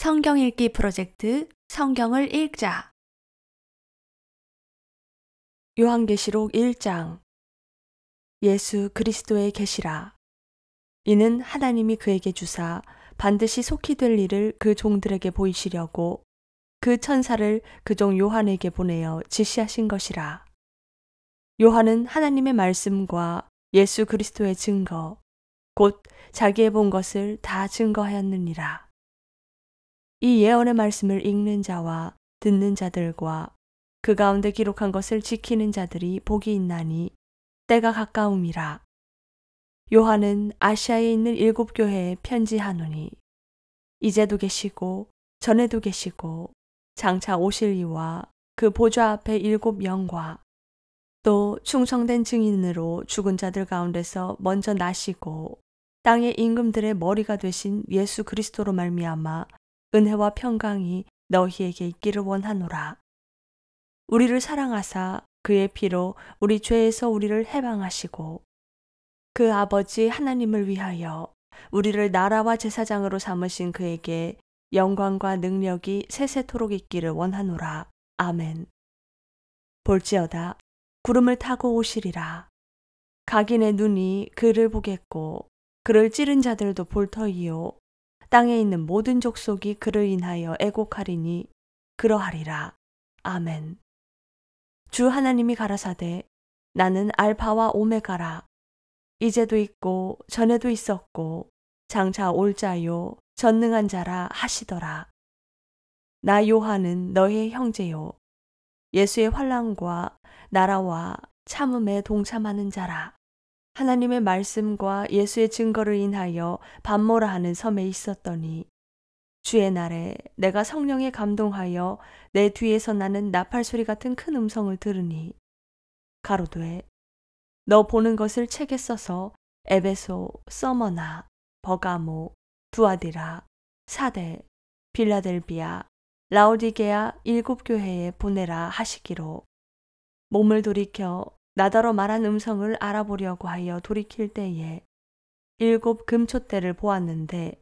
성경 읽기 프로젝트 성경을 읽자. 요한계시록 1장. 예수 그리스도의 계시라. 이는 하나님이 그에게 주사 반드시 속히 될 일을 그 종들에게 보이시려고 그 천사를 그 종 요한에게 보내어 지시하신 것이라. 요한은 하나님의 말씀과 예수 그리스도의 증거, 곧 자기의 본 것을 다 증거하였느니라. 이 예언의 말씀을 읽는 자와 듣는 자들과 그 가운데 기록한 것을 지키는 자들이 복이 있나니 때가 가까움이라. 요한은 아시아에 있는 7 교회에 편지하노니 이제도 계시고 전에도 계시고 장차 오실 이와 그 보좌 앞에 7 영과 또 충성된 증인으로 죽은 자들 가운데서 먼저 나시고 땅의 임금들의 머리가 되신 예수 그리스도로 말미암아 은혜와 평강이 너희에게 있기를 원하노라. 우리를 사랑하사 그의 피로 우리 죄에서 우리를 해방하시고 그 아버지 하나님을 위하여 우리를 나라와 제사장으로 삼으신 그에게 영광과 능력이 세세토록 있기를 원하노라. 아멘. 볼지어다 구름을 타고 오시리라. 각인의 눈이 그를 보겠고 그를 찌른 자들도 볼 터이요 땅에 있는 모든 족속이 그를 인하여 애곡하리니 그러하리라. 아멘. 주 하나님이 가라사대 나는 알파와 오메가라. 이제도 있고 전에도 있었고 장차 올 자요 전능한 자라 하시더라. 나 요한은 너의 형제요 예수의 환난과 나라와 참음에 동참하는 자라. 하나님의 말씀과 예수의 증거를 인하여 반모라 하는 섬에 있었더니 주의 날에 내가 성령에 감동하여 내 뒤에서 나는 나팔 소리 같은 큰 음성을 들으니 가로되 너 보는 것을 책에 써서 에베소, 서머나, 버가모, 두아디라, 사대, 빌라델비아, 라오디게아 7 교회에 보내라 하시기로 몸을 돌이켜 나더러 말한 음성을 알아보려고 하여 돌이킬 때에 7 금촛대를 보았는데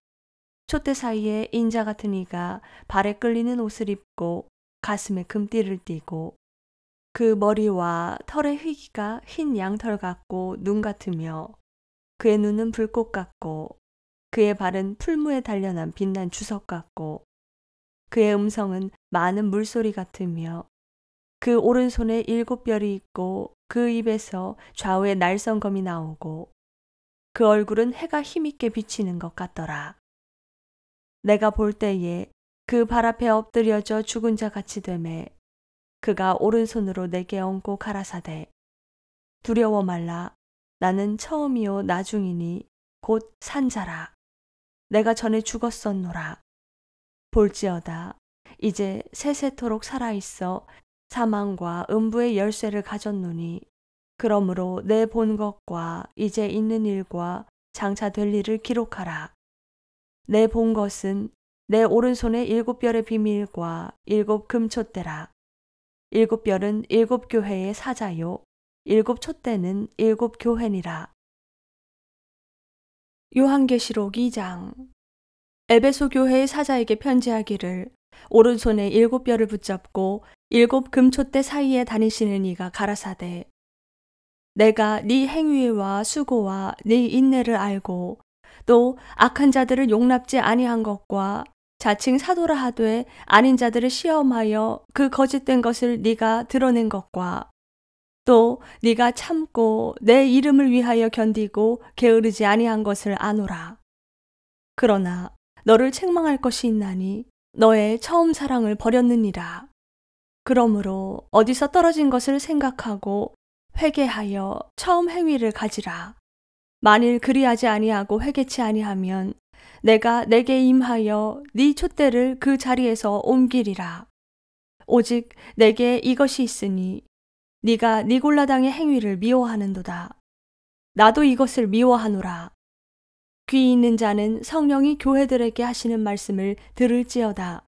촛대 사이에 인자 같은 이가 발에 끌리는 옷을 입고 가슴에 금띠를 띠고 그 머리와 털의 휘기가 흰 양털 같고 눈 같으며 그의 눈은 불꽃 같고 그의 발은 풀무에 단련한 빛난 주석 같고 그의 음성은 많은 물소리 같으며 그 오른손에 7 별이 있고 그 입에서 좌우에 날성검이 나오고 그 얼굴은 해가 힘있게 비치는 것 같더라. 내가 볼 때에 그 발 앞에 엎드려져 죽은 자 같이 되매 그가 오른손으로 내게 얹고 가라사대 두려워 말라. 나는 처음이요 나중이니 곧 산자라. 내가 전에 죽었었노라. 볼지어다 이제 세세토록 살아있어 사망과 음부의 열쇠를 가졌노니 그러므로 내 본 것과 이제 있는 일과 장차 될 일을 기록하라. 내 본 것은 내 오른손에 7 별의 비밀과 7 금촛대라. 7 별은 7 교회의 사자요 7 촛대는 7 교회니라. 요한계시록 2장. 에베소 교회의 사자에게 편지하기를 오른손에 7 별을 붙잡고 7 금촛대 사이에 다니시는 이가 가라사대 내가 네 행위와 수고와 네 인내를 알고 또 악한 자들을 용납지 아니한 것과 자칭 사도라 하되 아닌 자들을 시험하여 그 거짓된 것을 네가 드러낸 것과 또 네가 참고 내 이름을 위하여 견디고 게으르지 아니한 것을 아노라. 그러나 너를 책망할 것이 있나니 너의 처음 사랑을 버렸느니라. 그러므로 어디서 떨어진 것을 생각하고 회개하여 처음 행위를 가지라. 만일 그리하지 아니하고 회개치 아니하면 내가 내게 임하여 네 촛대를 그 자리에서 옮기리라. 오직 내게 이것이 있으니 네가 니골라당의 행위를 미워하는도다. 나도 이것을 미워하노라. 귀 있는 자는 성령이 교회들에게 하시는 말씀을 들을지어다.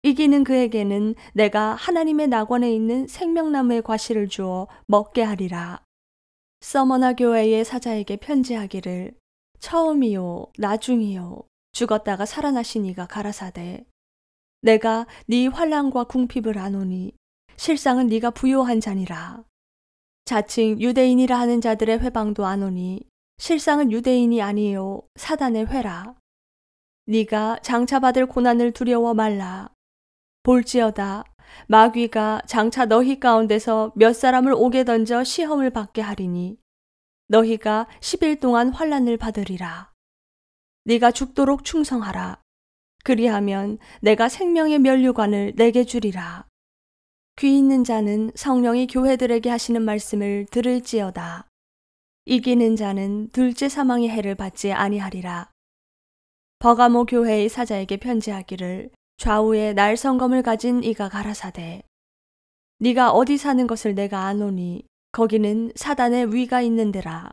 이기는 그에게는 내가 하나님의 낙원에 있는 생명나무의 과실을 주어 먹게 하리라. 서머나 교회의 사자에게 편지하기를 처음이요 나중이요 죽었다가 살아나신 이가 가라사대 내가 네 환난과 궁핍을 아노니 실상은 네가 부요한 자니라. 자칭 유대인이라 하는 자들의 회방도 아노니 실상은 유대인이 아니요 사단의 회라. 네가 장차 받을 고난을 두려워 말라. 볼지어다 마귀가 장차 너희 가운데서 몇 사람을 옥에 던져 시험을 받게 하리니 너희가 10일 동안 환난을 받으리라. 네가 죽도록 충성하라. 그리하면 내가 생명의 면류관을 내게 주리라. 귀 있는 자는 성령이 교회들에게 하시는 말씀을 들을지어다. 이기는 자는 둘째 사망의 해를 받지 아니하리라. 버가모 교회의 사자에게 편지하기를 좌우에 날성검을 가진 이가 가라사대 네가 어디 사는 것을 내가 아노니 거기는 사단의 위가 있는데라.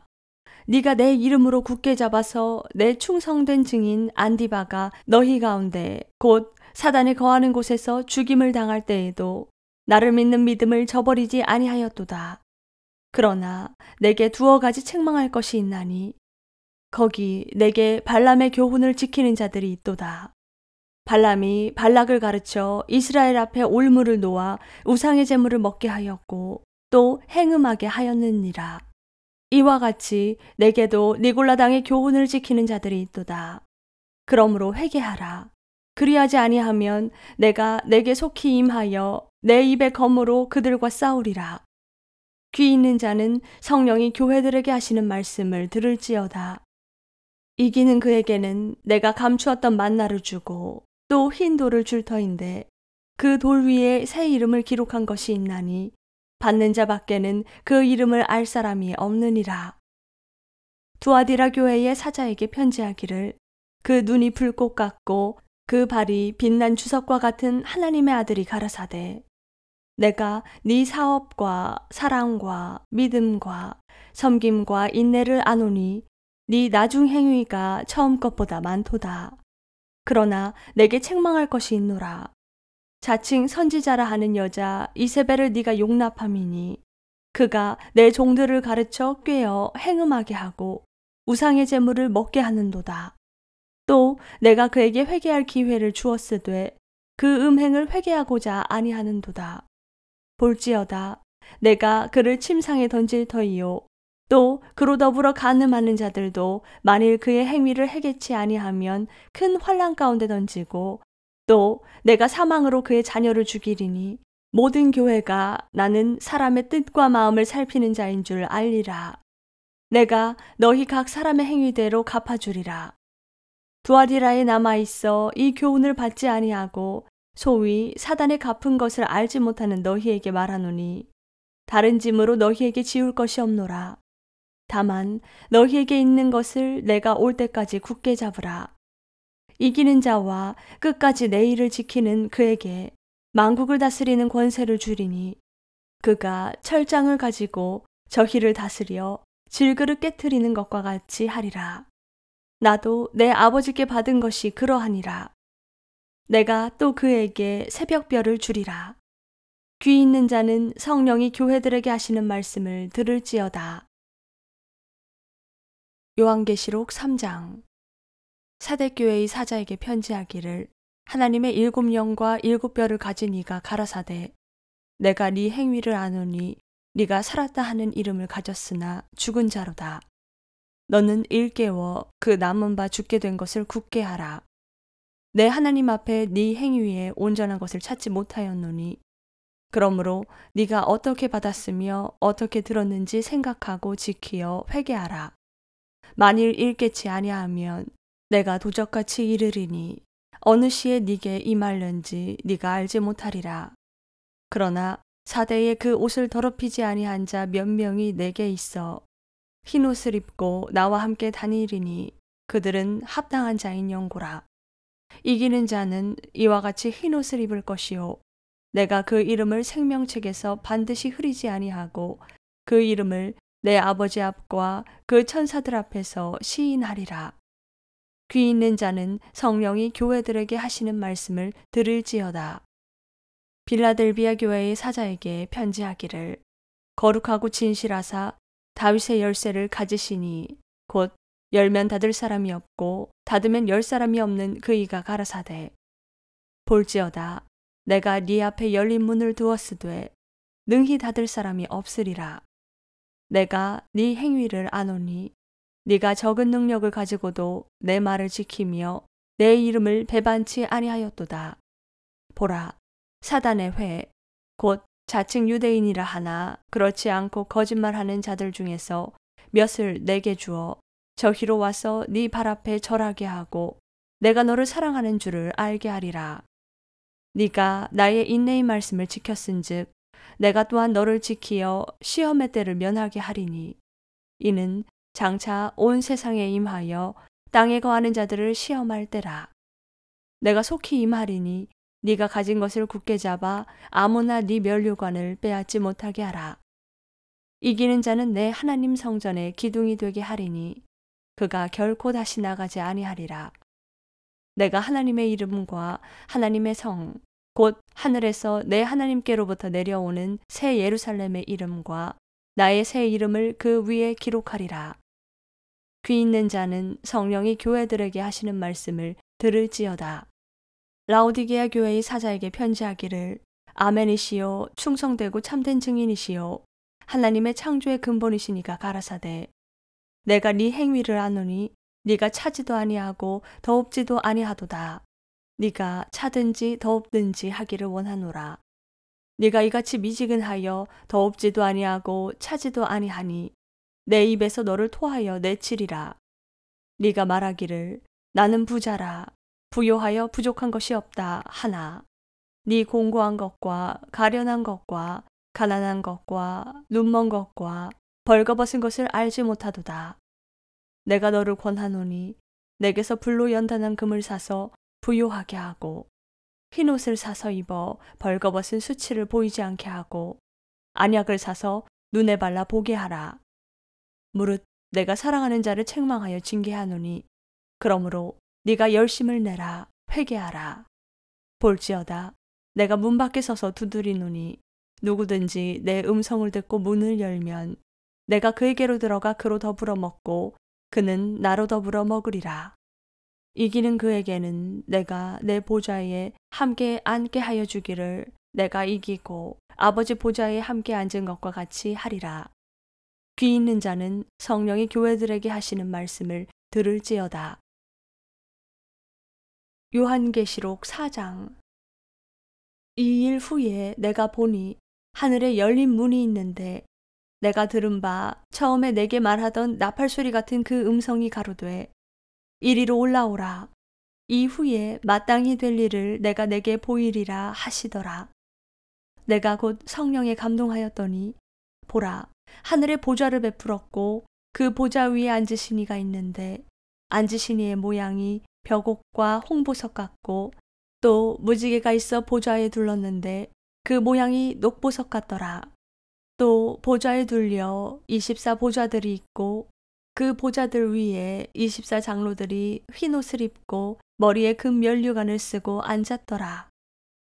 네가 내 이름으로 굳게 잡아서 내 충성된 증인 안디바가 너희 가운데 곧 사단이 거하는 곳에서 죽임을 당할 때에도 나를 믿는 믿음을 저버리지 아니하였도다. 그러나 내게 두어 가지 책망할 것이 있나니 거기 내게 발람의 교훈을 지키는 자들이 있도다. 발람이 발락을 가르쳐 이스라엘 앞에 올무를 놓아 우상의 제물을 먹게 하였고 또 행음하게 하였느니라. 이와 같이 내게도 니골라당의 교훈을 지키는 자들이 있도다. 그러므로 회개하라. 그리하지 아니하면 내가 내게 속히 임하여 내 입의 검으로 그들과 싸우리라. 귀 있는 자는 성령이 교회들에게 하시는 말씀을 들을지어다. 이기는 그에게는 내가 감추었던 만나를 주고 또 흰 돌을 줄 터인데 그 돌 위에 새 이름을 기록한 것이 있나니 받는 자 밖에는 그 이름을 알 사람이 없느니라. 두아디라 교회의 사자에게 편지하기를 그 눈이 불꽃 같고 그 발이 빛난 주석과 같은 하나님의 아들이 가라사대 내가 네 사업과 사랑과 믿음과 섬김과 인내를 아노니 네 나중 행위가 처음 것보다 많도다. 그러나 내게 책망할 것이 있노라. 자칭 선지자라 하는 여자 이세벨을 네가 용납함이니 그가 내 종들을 가르쳐 꾀어 행음하게 하고 우상의 제물을 먹게 하는도다. 또 내가 그에게 회개할 기회를 주었으되 그 음행을 회개하고자 아니하는도다. 볼지어다 내가 그를 침상에 던질 터이요 또 그로 더불어 간음하는 자들도 만일 그의 행위를 해결치 아니하면 큰 환난 가운데 던지고 또 내가 사망으로 그의 자녀를 죽이리니 모든 교회가 나는 사람의 뜻과 마음을 살피는 자인 줄 알리라. 내가 너희 각 사람의 행위대로 갚아주리라. 두아디라에 남아있어 이 교훈을 받지 아니하고 소위 사단의 갚은 것을 알지 못하는 너희에게 말하노니 다른 짐으로 너희에게 지울 것이 없노라. 다만 너희에게 있는 것을 내가 올 때까지 굳게 잡으라. 이기는 자와 끝까지 내 일을 지키는 그에게 만국을 다스리는 권세를 주리니 그가 철장을 가지고 저희를 다스려 질그릇 깨트리는 것과 같이 하리라. 나도 내 아버지께 받은 것이 그러하니라. 내가 또 그에게 새벽별을 주리라. 귀 있는 자는 성령이 교회들에게 하시는 말씀을 들을지어다. 요한계시록 3장 사대교회의 사자에게 편지하기를 하나님의 7영과 7뼈를 가진 이가 가라사대 내가 네 행위를 아노니 네가 살았다 하는 이름을 가졌으나 죽은 자로다. 너는 일깨워 그 남은 바 죽게 된 것을 굳게 하라. 내 하나님 앞에 네 행위에 온전한 것을 찾지 못하였노니 그러므로 네가 어떻게 받았으며 어떻게 들었는지 생각하고 지키어 회개하라. 만일 일깨치 아니하면 내가 도적같이 이르리니 어느 시에 네게 임할는지 네가 알지 못하리라. 그러나 사대에 그 옷을 더럽히지 아니한 자 몇 명이 내게 있어 흰 옷을 입고 나와 함께 다니리니 그들은 합당한 자인 영고라. 이기는 자는 이와 같이 흰 옷을 입을 것이요 내가 그 이름을 생명책에서 반드시 흐리지 아니하고 그 이름을 내 아버지 앞과 그 천사들 앞에서 시인하리라. 귀 있는 자는 성령이 교회들에게 하시는 말씀을 들을지어다. 빌라델비아 교회의 사자에게 편지하기를 거룩하고 진실하사 다윗의 열쇠를 가지시니 곧 열면 닫을 사람이 없고 닫으면 열 사람이 없는 그이가 가라사대 볼지어다 내가 네 앞에 열린 문을 두었으되 능히 닫을 사람이 없으리라. 내가 네 행위를 아노니 네가 적은 능력을 가지고도 내 말을 지키며 내 이름을 배반치 아니하였도다. 보라, 사단의 회, 곧 자칭 유대인이라 하나 그렇지 않고 거짓말하는 자들 중에서 몇을 내게 주어 저희로 와서 네 발 앞에 절하게 하고 내가 너를 사랑하는 줄을 알게 하리라. 네가 나의 인내의 말씀을 지켰은즉 내가 또한 너를 지키어 시험의 때를 면하게 하리니 이는 장차 온 세상에 임하여 땅에 거하는 자들을 시험할 때라. 내가 속히 임하리니 네가 가진 것을 굳게 잡아 아무나 네 면류관을 빼앗지 못하게 하라. 이기는 자는 내 하나님 성전의 기둥이 되게 하리니 그가 결코 다시 나가지 아니하리라. 내가 하나님의 이름과 하나님의 성, 곧 하늘에서 내 하나님께로부터 내려오는 새 예루살렘의 이름과 나의 새 이름을 그 위에 기록하리라. 귀 있는 자는 성령이 교회들에게 하시는 말씀을 들을지어다. 라오디게아 교회의 사자에게 편지하기를 아멘이시요 충성되고 참된 증인이시요 하나님의 창조의 근본이시니가 가라사대 내가 네 행위를 아노니 네가 차지도 아니하고 더웁지도 아니하도다. 네가 차든지 더웁든지 하기를 원하노라. 네가 이같이 미지근하여 더웁지도 아니하고 차지도 아니하니 내 입에서 너를 토하여 내치리라. 네가 말하기를 나는 부자라 부요하여 부족한 것이 없다 하나 네 공고한 것과 가련한 것과 가난한 것과 눈먼 것과 벌거벗은 것을 알지 못하도다. 내가 너를 권하노니 내게서 불로 연단한 금을 사서 부요하게 하고 흰옷을 사서 입어 벌거벗은 수치를 보이지 않게 하고 안약을 사서 눈에 발라 보게 하라. 무릇 내가 사랑하는 자를 책망하여 징계하노니 그러므로 네가 열심을 내라 회개하라. 볼지어다 내가 문 밖에 서서 두드리노니 누구든지 내 음성을 듣고 문을 열면 내가 그에게로 들어가 그로 더불어 먹고 그는 나로 더불어 먹으리라. 이기는 그에게는 내가 내 보좌에 함께 앉게 하여 주기를 내가 이기고 아버지 보좌에 함께 앉은 것과 같이 하리라. 귀 있는 자는 성령이 교회들에게 하시는 말씀을 들을지어다. 요한계시록 4장. 이 일 후에 내가 보니 하늘에 열린 문이 있는데 내가 들은 바 처음에 내게 말하던 나팔소리 같은 그 음성이 가로되 이리로 올라오라. 이후에 마땅히 될 일을 내가 내게 보이리라 하시더라. 내가 곧 성령에 감동하였더니 보라 하늘에 보좌를 베풀었고 그 보좌 위에 앉으신 이가 있는데 앉으신 이의 모양이 벽옥과 홍보석 같고 또 무지개가 있어 보좌에 둘렀는데 그 모양이 녹보석 같더라. 또 보좌에 둘려 24 보좌들이 있고 그 보좌들 위에 24 장로들이 흰옷을 입고 머리에 금 면류관을 쓰고 앉았더라.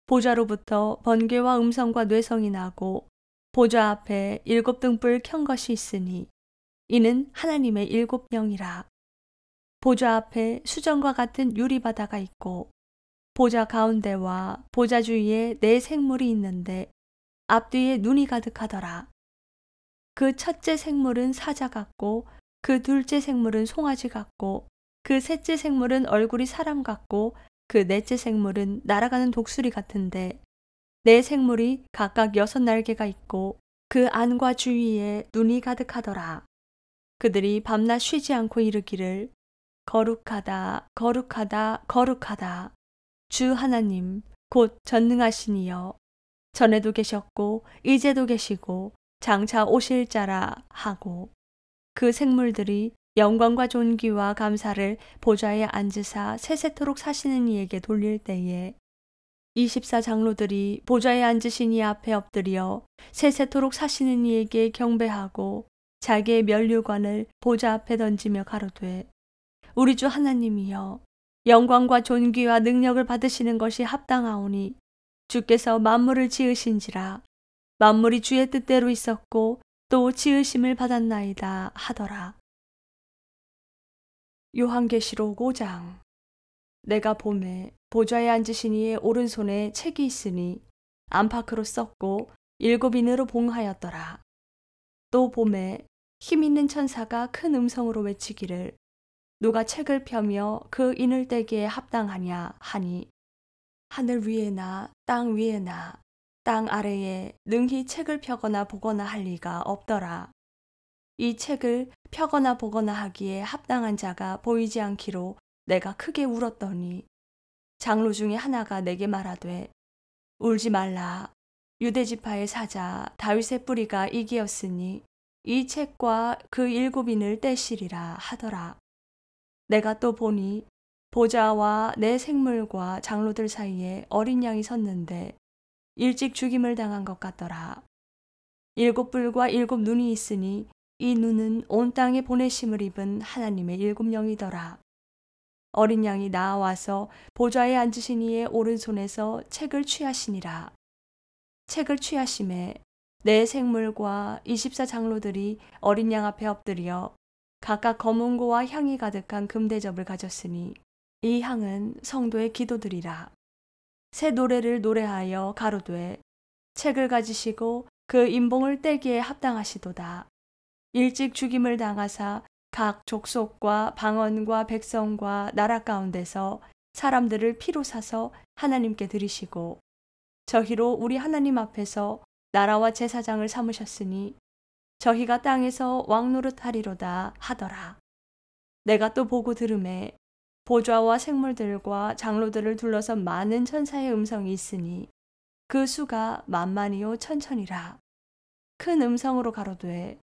보좌로부터 번개와 음성과 뇌성이 나고 보좌 앞에 7 등불 켠 것이 있으니 이는 하나님의 7명이라. 보좌 앞에 수정과 같은 유리바다가 있고 보좌 가운데와 보좌 주위에 4 생물이 있는데 앞뒤에 눈이 가득하더라. 그 첫째 생물은 사자 같고 그 둘째 생물은 송아지 같고 그 셋째 생물은 얼굴이 사람 같고 그 넷째 생물은 날아가는 독수리 같은데 4 생물이 각각 6 날개가 있고 그 안과 주위에 눈이 가득하더라. 그들이 밤낮 쉬지 않고 이르기를 거룩하다 거룩하다 거룩하다 주 하나님 곧 전능하신 이여 전에도 계셨고 이제도 계시고 장차 오실 자라 하고 그 생물들이 영광과 존귀와 감사를 보좌에 앉으사 세세토록 사시는 이에게 돌릴 때에 24 장로들이 보좌에 앉으신 이 앞에 엎드려 세세토록 사시는 이에게 경배하고 자기의 면류관을 보좌 앞에 던지며 가로되 우리 주 하나님이여 영광과 존귀와 능력을 받으시는 것이 합당하오니 주께서 만물을 지으신지라 만물이 주의 뜻대로 있었고 또 지으심을 받았나이다 하더라. 요한계시록 5장. 내가 보매 보좌에 앉으신 이의 오른손에 책이 있으니 안팎으로 썼고 7인으로 봉하였더라. 또 보매 힘 있는 천사가 큰 음성으로 외치기를 누가 책을 펴며 그 인을 떼기에 합당하냐 하니 하늘 위에나 땅 위에나 땅 아래에 능히 책을 펴거나 보거나 할 리가 없더라. 이 책을 펴거나 보거나 하기에 합당한 자가 보이지 않기로 내가 크게 울었더니 장로 중에 하나가 내게 말하되 울지 말라. 유대 지파의 사자 다윗의 뿌리가 이기었으니 이 책과 그 7인을 떼시리라 하더라. 내가 또 보니 보좌와 내 생물과 장로들 사이에 어린 양이 섰는데 일찍 죽임을 당한 것 같더라. 7뿔과 7눈이 있으니 이 눈은 온 땅에 보내심을 입은 하나님의 7영이더라. 어린 양이 나와서 보좌에 앉으신 이의 오른손에서 책을 취하시니라. 책을 취하심에 내 생물과 24장로들이 어린 양 앞에 엎드려 각각 검은고와 향이 가득한 금대접을 가졌으니 이 향은 성도의 기도들이라. 새 노래를 노래하여 가로되 책을 가지시고 그 인봉을 떼기에 합당하시도다. 일찍 죽임을 당하사 각 족속과 방언과 백성과 나라 가운데서 사람들을 피로 사서 하나님께 드리시고 저희로 우리 하나님 앞에서 나라와 제사장을 삼으셨으니 저희가 땅에서 왕노릇하리로다 하더라. 내가 또 보고 들음에 보좌와 생물들과 장로들을 둘러서 많은 천사의 음성이 있으니 그 수가 만만이요 천천이라. 큰 음성으로 가로되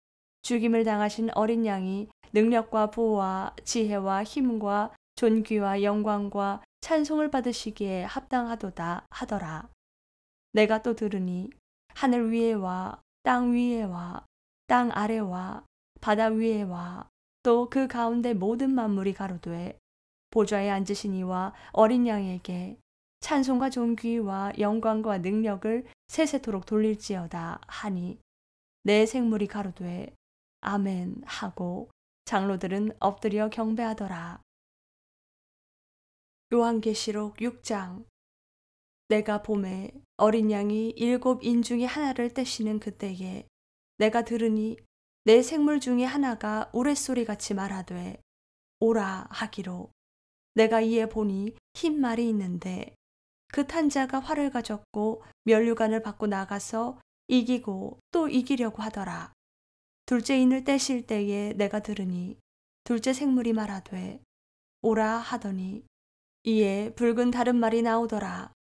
죽임을 당하신 어린 양이 능력과 부와 지혜와 힘과 존귀와 영광과 찬송을 받으시기에 합당하도다 하더라. 내가 또 들으니 하늘 위에와 땅 위에와 땅 아래와 바다 위에와 또 그 가운데 모든 만물이 가로되 보좌에 앉으신 이와 어린 양에게 찬송과 존귀와 영광과 능력을 세세토록 돌릴지어다 하니 내 생물이 가로되 아멘 하고 장로들은 엎드려 경배하더라. 요한계시록 6장. 내가 보매 어린 양이 7인 중에 하나를 떼시는 그때에 내가 들으니 내 생물 중에 하나가 우레소리같이 말하되 오라 하기로 내가 이에 보니 흰 말이 있는데 그 탄자가 활을 가졌고 면류관을 받고 나가서 이기고 또 이기려고 하더라. 둘째 인을 떼실 때에 내가 들으니 둘째 생물이 말하되 오라 하더니 이에 붉은 다른 말이 나오더라.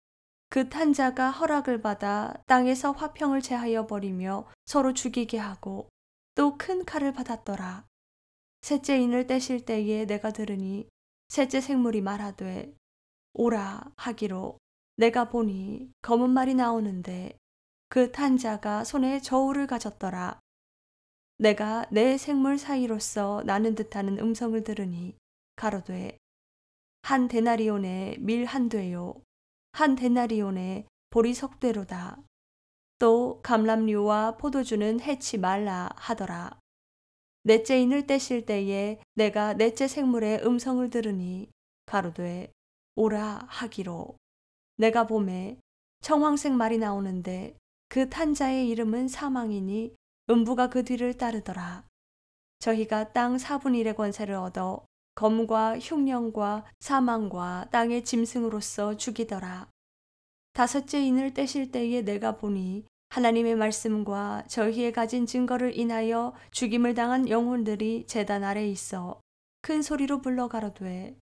그 탄자가 허락을 받아 땅에서 화평을 제하여 버리며 서로 죽이게 하고 또 큰 칼을 받았더라. 셋째 인을 떼실 때에 내가 들으니 셋째 생물이 말하되 오라 하기로 내가 보니 검은 말이 나오는데 그 탄자가 손에 저울을 가졌더라. 내가 내 생물 사이로서 나는 듯하는 음성을 들으니 가로되 한 데나리온에 밀 한 되요 한 데나리온에 보리 석 되로다. 또 감람류와 포도주는 해치 말라 하더라. 넷째 인을 떼실 때에 내가 넷째 생물의 음성을 들으니 가로되 오라 하기로 내가 보매 청황색 말이 나오는데 그 탄자의 이름은 사망이니 음부가 그 뒤를 따르더라. 저희가 땅 4분의 1의 권세를 얻어 검과 흉령과 사망과 땅의 짐승으로서 죽이더라. 다섯째 인을 떼실 때에 내가 보니 하나님의 말씀과 저희의 가진 증거를 인하여 죽임을 당한 영혼들이 제단 아래 있어 큰 소리로 불러 가로되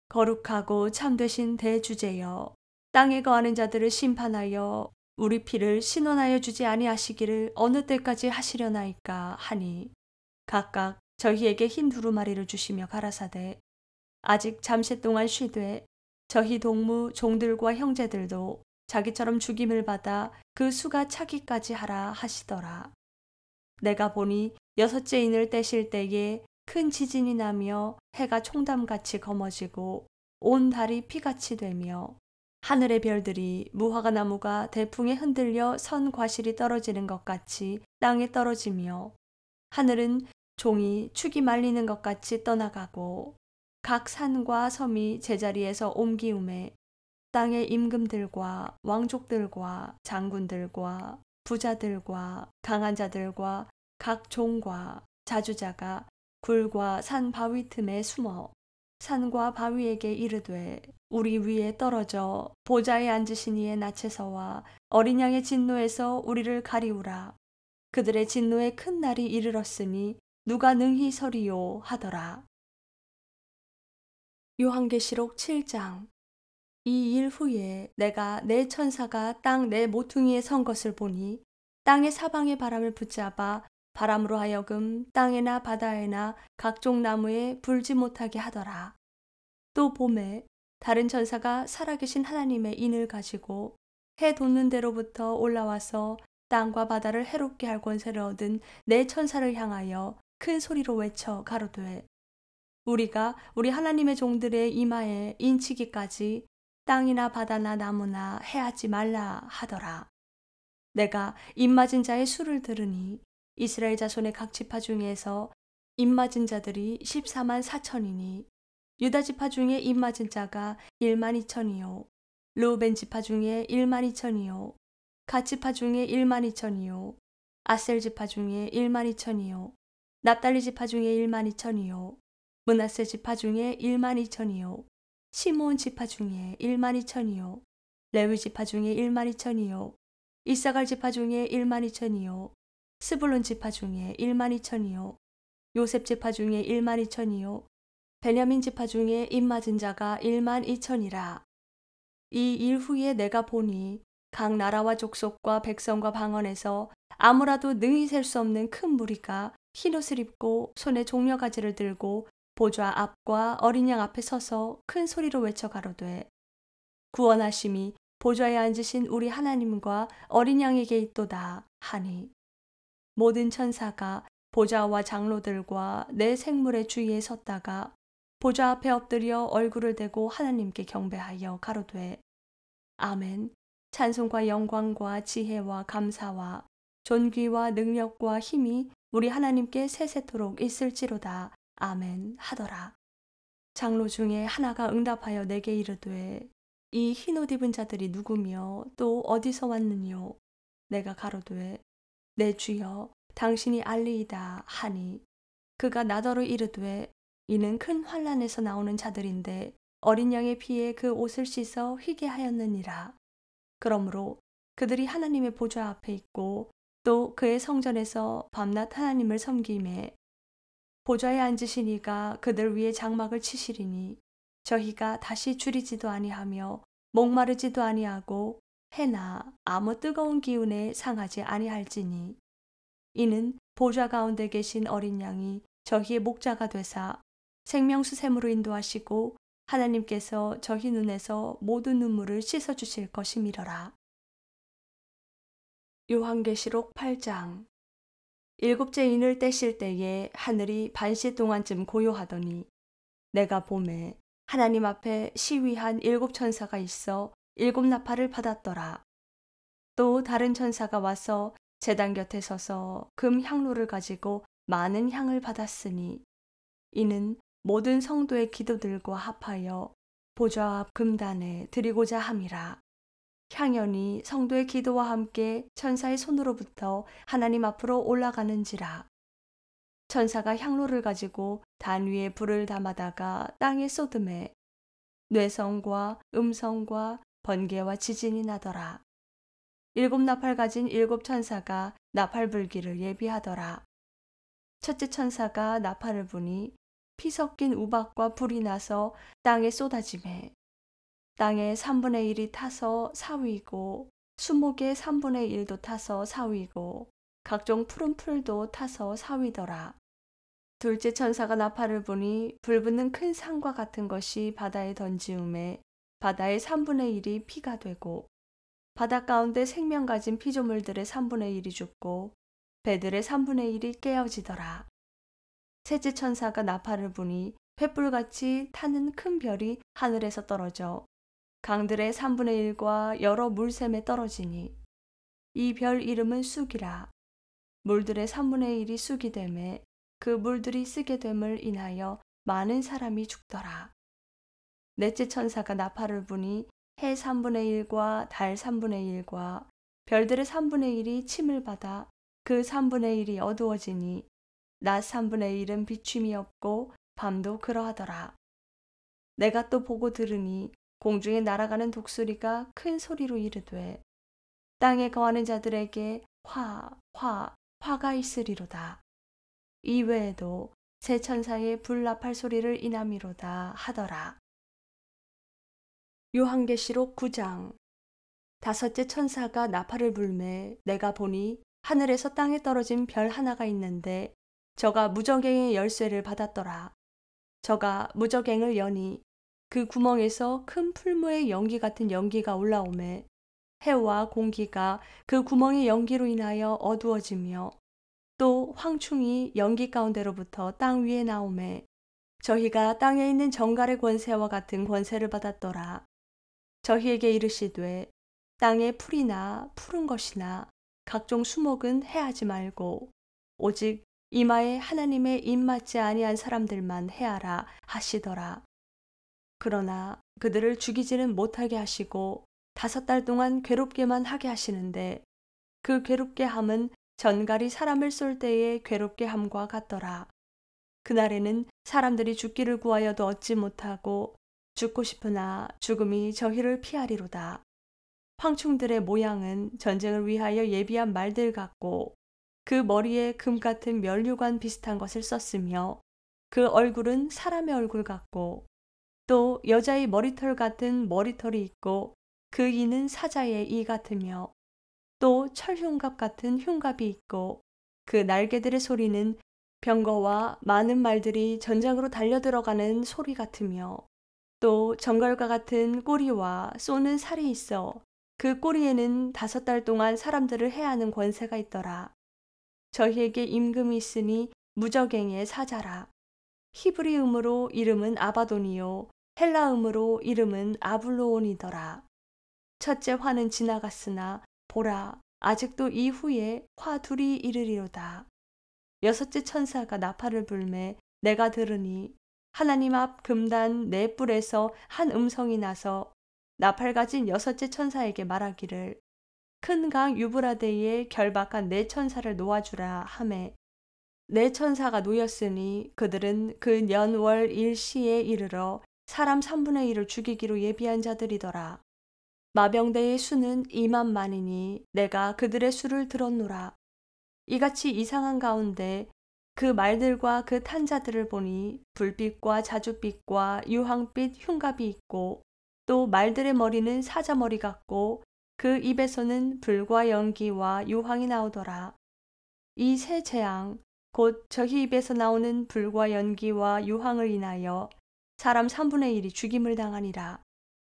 거룩하고 참되신 대주제여 땅에 거하는 자들을 심판하여 우리 피를 신원하여 주지 아니하시기를 어느 때까지 하시려나이까 하니 각각 저희에게 흰 두루마리를 주시며 가라사대 아직 잠시 동안 쉬되 저희 동무 종들과 형제들도 자기처럼 죽임을 받아 그 수가 차기까지 하라 하시더라. 내가 보니 여섯째 인을 떼실 때에 큰 지진이 나며 해가 총담같이 검어지고 온 달이 피같이 되며 하늘의 별들이 무화과 나무가 대풍에 흔들려 선 과실이 떨어지는 것 같이 땅에 떨어지며 하늘은 종이 축이 말리는 것 같이 떠나가고 각 산과 섬이 제자리에서 옮기움에 땅의 임금들과 왕족들과 장군들과 부자들과 강한 자들과 각 종과 자주자가 굴과 산 바위 틈에 숨어 산과 바위에게 이르되 우리 위에 떨어져 보좌에 앉으신 이의 낯에서와 어린 양의 진노에서 우리를 가리우라. 그들의 진노의 큰 날이 이르렀으니 누가 능히 서리요 하더라. 요한계시록 7장. 이 일 후에 내가 네 천사가 땅 네 모퉁이에 선 것을 보니 땅의 사방의 바람을 붙잡아 바람으로 하여금 땅에나 바다에나 각종 나무에 불지 못하게 하더라. 또 봄에 다른 천사가 살아계신 하나님의 인을 가지고 해 돋는 데로부터 올라와서 땅과 바다를 해롭게 할 권세를 얻은 네 천사를 향하여 큰 소리로 외쳐 가로되 우리가 우리 하나님의 종들의 이마에 인치기까지 땅이나 바다나 나무나 해하지 말라 하더라. 내가 입맞은 자의 수를 들으니 이스라엘 자손의 각 지파 중에서 입맞은 자들이 14만 4천이니 유다 지파 중에 입맞은 자가 1만 2천이요 르우벤 지파 중에 1만 2천이요 갓 지파 중에 1만 2천이요 아셀 지파 중에 1만 2천이요 납달리 지파 중에 1만 2천이요 므낫세 지파 중에 1만 2천이요 시므온 지파 중에 1만 2천이요 레위 지파 중에 1만 2천이요 이사갈 지파 중에 1만 2천이요 스불론 지파 중에 1만 2천이요 요셉 지파 중에 1만 2천이요 베냐민 지파 중에 입맞은 자가 1만 2천이라. 이 일 후에 내가 보니 각 나라와 족속과 백성과 방언에서 아무라도 능히 셀 수 없는 큰 무리가 흰옷을 입고 손에 종려가지를 들고 보좌 앞과 어린 양 앞에 서서 큰 소리로 외쳐 가로되 구원하심이 보좌에 앉으신 우리 하나님과 어린 양에게 있도다 하니 모든 천사가 보좌와 장로들과 내 생물의 주위에 섰다가 보좌 앞에 엎드려 얼굴을 대고 하나님께 경배하여 가로되 아멘. 찬송과 영광과 지혜와 감사와 존귀와 능력과 힘이 우리 하나님께 세세토록 있을지로다. 아멘 하더라. 장로 중에 하나가 응답하여 내게 이르되 이 흰옷 입은 자들이 누구며 또 어디서 왔느뇨? 내가 가로되 내 주여 당신이 알리이다 하니 그가 나더러 이르되 이는 큰 환난에서 나오는 자들인데 어린 양의 피에 그 옷을 씻어 희게 하였느니라. 그러므로 그들이 하나님의 보좌 앞에 있고 또 그의 성전에서 밤낮 하나님을 섬기매 보좌에 앉으신 이가 그들 위에 장막을 치시리니 저희가 다시 줄이지도 아니하며 목마르지도 아니하고 해나 아무 뜨거운 기운에 상하지 아니할지니 이는 보좌 가운데 계신 어린 양이 저희의 목자가 되사 생명수 샘으로 인도하시고 하나님께서 저희 눈에서 모든 눈물을 씻어주실 것임이러라. 요한계시록 8장. 일곱째 인을 떼실 때에 하늘이 반시 동안쯤 고요하더니 내가 보매 하나님 앞에 시위한 일곱 천사가 있어 일곱 나팔을 받았더라. 또 다른 천사가 와서 제단 곁에 서서 금 향로를 가지고 많은 향을 받았으니 이는 모든 성도의 기도들과 합하여 보좌 앞 금단에 드리고자 함이라. 향연이 성도의 기도와 함께 천사의 손으로부터 하나님 앞으로 올라가는지라. 천사가 향로를 가지고 단 위에 불을 담아다가 땅에 쏟음에 뇌성과 음성과 번개와 지진이 나더라. 일곱 나팔 가진 일곱 천사가 나팔 불기를 예비하더라. 첫째 천사가 나팔을 부니 피 섞인 우박과 불이 나서 땅에 쏟아지매 땅의 3분의 1이 타서 사위이고 수목의 3분의 1도 타서 사위이고 각종 푸른 풀도 타서 사위더라. 둘째 천사가 나팔을 부니 불붙는 큰 산과 같은 것이 바다에 던지움에 바다의 3분의 1이 피가 되고 바다 가운데 생명 가진 피조물들의 3분의 1이 죽고 배들의 3분의 1이 깨어지더라. 셋째 천사가 나팔을 부니 횃불같이 타는 큰 별이 하늘에서 떨어져 강들의 3분의 1과 여러 물샘에 떨어지니 이 별 이름은 쑥이라. 물들의 3분의 1이 쑥이 되매 그 물들이 쓰게 됨을 인하여 많은 사람이 죽더라. 넷째 천사가 나팔을 부니 해 3분의 1과 달 3분의 1과 별들의 3분의 1이 침을 받아 그 3분의 1이 어두워지니 낮 3분의 1은 비춤이 없고 밤도 그러하더라. 내가 또 보고 들으니 공중에 날아가는 독수리가 큰 소리로 이르되 땅에 거하는 자들에게 화가 있으리로다. 이외에도 새 천사의 불나팔 소리를 인함이로다 하더라. 요한계시록 9장. 다섯째 천사가 나팔을 불매 내가 보니 하늘에서 땅에 떨어진 별 하나가 있는데 저가 무저갱의 열쇠를 받았더라. 저가 무저갱을 여니 그 구멍에서 큰 풀무의 연기 같은 연기가 올라오매 해와 공기가 그 구멍의 연기로 인하여 어두워지며 또 황충이 연기 가운데로부터 땅 위에 나오매 저희가 땅에 있는 정갈의 권세와 같은 권세를 받았더라. 저희에게 이르시되 땅에 풀이나 푸른 것이나 각종 수목은 해하지 말고 오직 이마에 하나님의 입맞지 아니한 사람들만 해하라 하시더라. 그러나 그들을 죽이지는 못하게 하시고 5달 동안 괴롭게만 하게 하시는데 그 괴롭게 함은 전갈이 사람을 쏠 때의 괴롭게 함과 같더라. 그날에는 사람들이 죽기를 구하여도 얻지 못하고 죽고 싶으나 죽음이 저희를 피하리로다. 황충들의 모양은 전쟁을 위하여 예비한 말들 같고 그 머리에 금 같은 면류관 비슷한 것을 썼으며 그 얼굴은 사람의 얼굴 같고 또 여자의 머리털 같은 머리털이 있고 그 이는 사자의 이 같으며 또 철흉갑 같은 흉갑이 있고 그 날개들의 소리는 병거와 많은 말들이 전장으로 달려들어가는 소리 같으며 또 정갈과 같은 꼬리와 쏘는 살이 있어 그 꼬리에는 5달 동안 사람들을 해하는 권세가 있더라. 저희에게 임금이 있으니 무저갱의 사자라. 히브리음으로 이름은 아바돈이요 헬라음으로 이름은 아블로온이더라. 첫째 화는 지나갔으나 보라 아직도 이후에 화 둘이 이르리로다. 여섯째 천사가 나팔을 불매 내가 들으니 하나님 앞 금단 4뿔에서 한 음성이 나서 나팔 가진 여섯째 천사에게 말하기를 큰 강 유브라데에 결박한 4천사를 놓아주라 하매 4천사가 놓였으니 그들은 그 년월 일시에 이르러 사람 3분의 1을 죽이기로 예비한 자들이더라. 마병대의 수는 2만만이니 내가 그들의 수를 들었노라. 이같이 이상한 가운데 그 말들과 그 탄자들을 보니 불빛과 자줏빛과 유황빛 흉갑이 있고 또 말들의 머리는 사자 머리 같고 그 입에서는 불과 연기와 유황이 나오더라. 이 새 재앙 곧 저희 입에서 나오는 불과 연기와 유황을 인하여 사람 3분의 1이 죽임을 당하니라.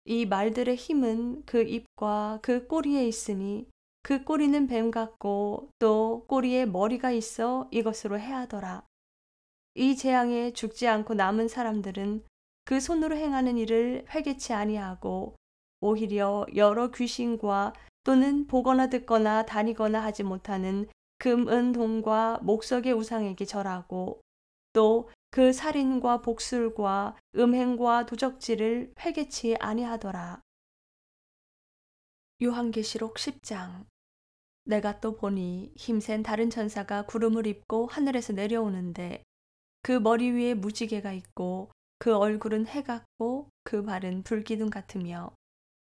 이 말들의 힘은 그 입과 그 꼬리에 있으니 그 꼬리는 뱀 같고 또 꼬리에 머리가 있어 이것으로 해하더라. 이 재앙에 죽지 않고 남은 사람들은 그 손으로 행하는 일을 회개치 아니하고 오히려 여러 귀신과 또는 보거나 듣거나 다니거나 하지 못하는 금, 은, 동과 목석의 우상에게 절하고 또 그 살인과 복술과 음행과 도적질을 회개치 아니하더라. 요한계시록 10장. 내가 또 보니 힘센 다른 천사가 구름을 입고 하늘에서 내려오는데 그 머리 위에 무지개가 있고 그 얼굴은 해 같고 그 발은 불기둥 같으며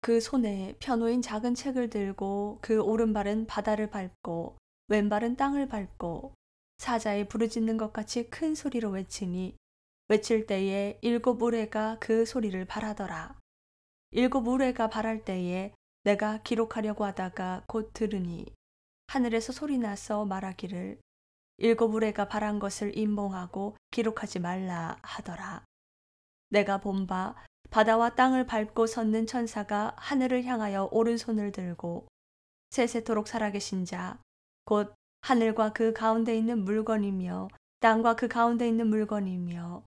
그 손에 펴놓인 작은 책을 들고 그 오른발은 바다를 밟고 왼발은 땅을 밟고 사자의 부르짖는 것 같이 큰 소리로 외치니 외칠 때에 7 우레가 그 소리를 발하더라. 7 우레가 발할 때에 내가 기록하려고 하다가 곧 들으니 하늘에서 소리 나서 말하기를 7 우레가 발한 것을 임봉하고 기록하지 말라 하더라. 내가 본 바 바다와 땅을 밟고 섰는 천사가 하늘을 향하여 오른손을 들고 세세토록 살아계신 자 곧 하늘과 그 가운데 있는 물건이며 땅과 그 가운데 있는 물건이며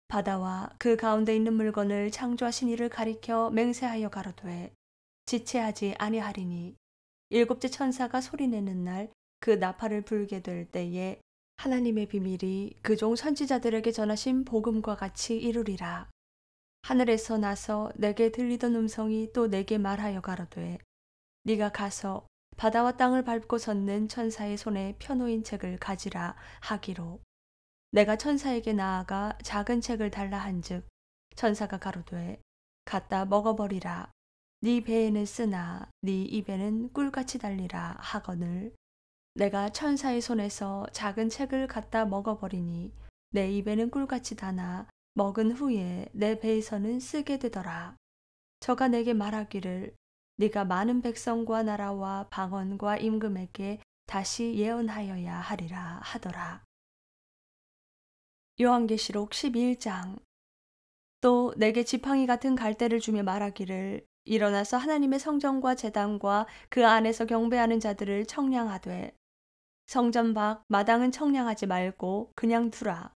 바다와 그 가운데 있는 물건을 창조하신 이를 가리켜 맹세하여 가로되 지체하지 아니하리니 7째 천사가 소리내는 날 그 나팔을 불게 될 때에 하나님의 비밀이 그 종 선지자들에게 전하신 복음과 같이 이루리라. 하늘에서 나서 내게 들리던 음성이 또 내게 말하여 가로되 네가 가서 바다와 땅을 밟고 섰는 천사의 손에 펴놓인 책을 가지라 하기로, 내가 천사에게 나아가 작은 책을 달라 한즉 천사가 가로되 갖다 먹어버리라. 네 배에는 쓰나 네 입에는 꿀같이 달리라 하거늘, 내가 천사의 손에서 작은 책을 갖다 먹어버리니 내 입에는 꿀같이 다나 먹은 후에 내 배에서는 쓰게 되더라. 저가 내게 말하기를 네가 많은 백성과 나라와 방언과 임금에게 다시 예언하여야 하리라 하더라. 요한계시록 11장. 또 내게 지팡이 같은 갈대를 주며 말하기를 일어나서 하나님의 성전과 제단과 그 안에서 경배하는 자들을 청량하되 성전 밖 마당은 청량하지 말고 그냥 두라.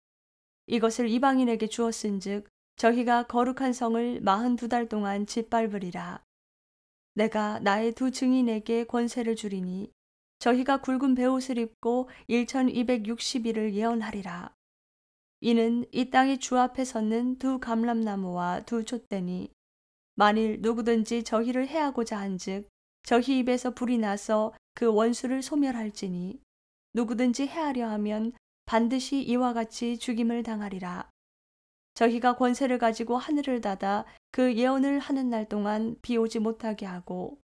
이것을 이방인에게 주었은즉 저희가 거룩한 성을 42달 동안 짓밟으리라. 내가 나의 두 증인에게 권세를 주리니 저희가 굵은 베옷을 입고 1260일을 예언하리라. 이는 이 땅의 주 앞에 섰는 두 감람나무와 두 촛대니 만일 누구든지 저희를 해하고자 한즉 저희 입에서 불이 나서 그 원수를 소멸할지니 누구든지 해하려 하면 반드시 이와 같이 죽임을 당하리라. 저희가 권세를 가지고 하늘을 닫아 그 예언을 하는 날 동안 비 오지 못하게 하고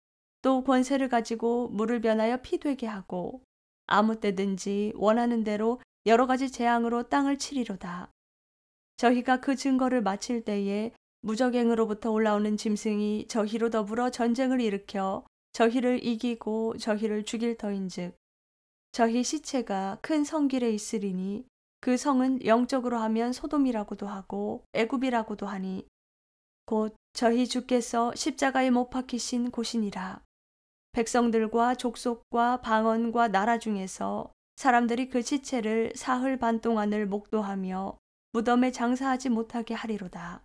또 권세를 가지고 물을 변하여 피 되게 하고 아무 때든지 원하는 대로 여러 가지 재앙으로 땅을 치리로다. 저희가 그 증거를 마칠 때에 무적행으로부터 올라오는 짐승이 저희로 더불어 전쟁을 일으켜 저희를 이기고 저희를 죽일 터인즉 저희 시체가 큰 성길에 있으리니 그 성은 영적으로 하면 소돔이라고도 하고 애굽이라고도 하니 곧 저희 주께서 십자가에 못 박히신 곳이니라. 백성들과 족속과 방언과 나라 중에서 사람들이 그 시체를 사흘 반 동안을 목도하며 무덤에 장사하지 못하게 하리로다.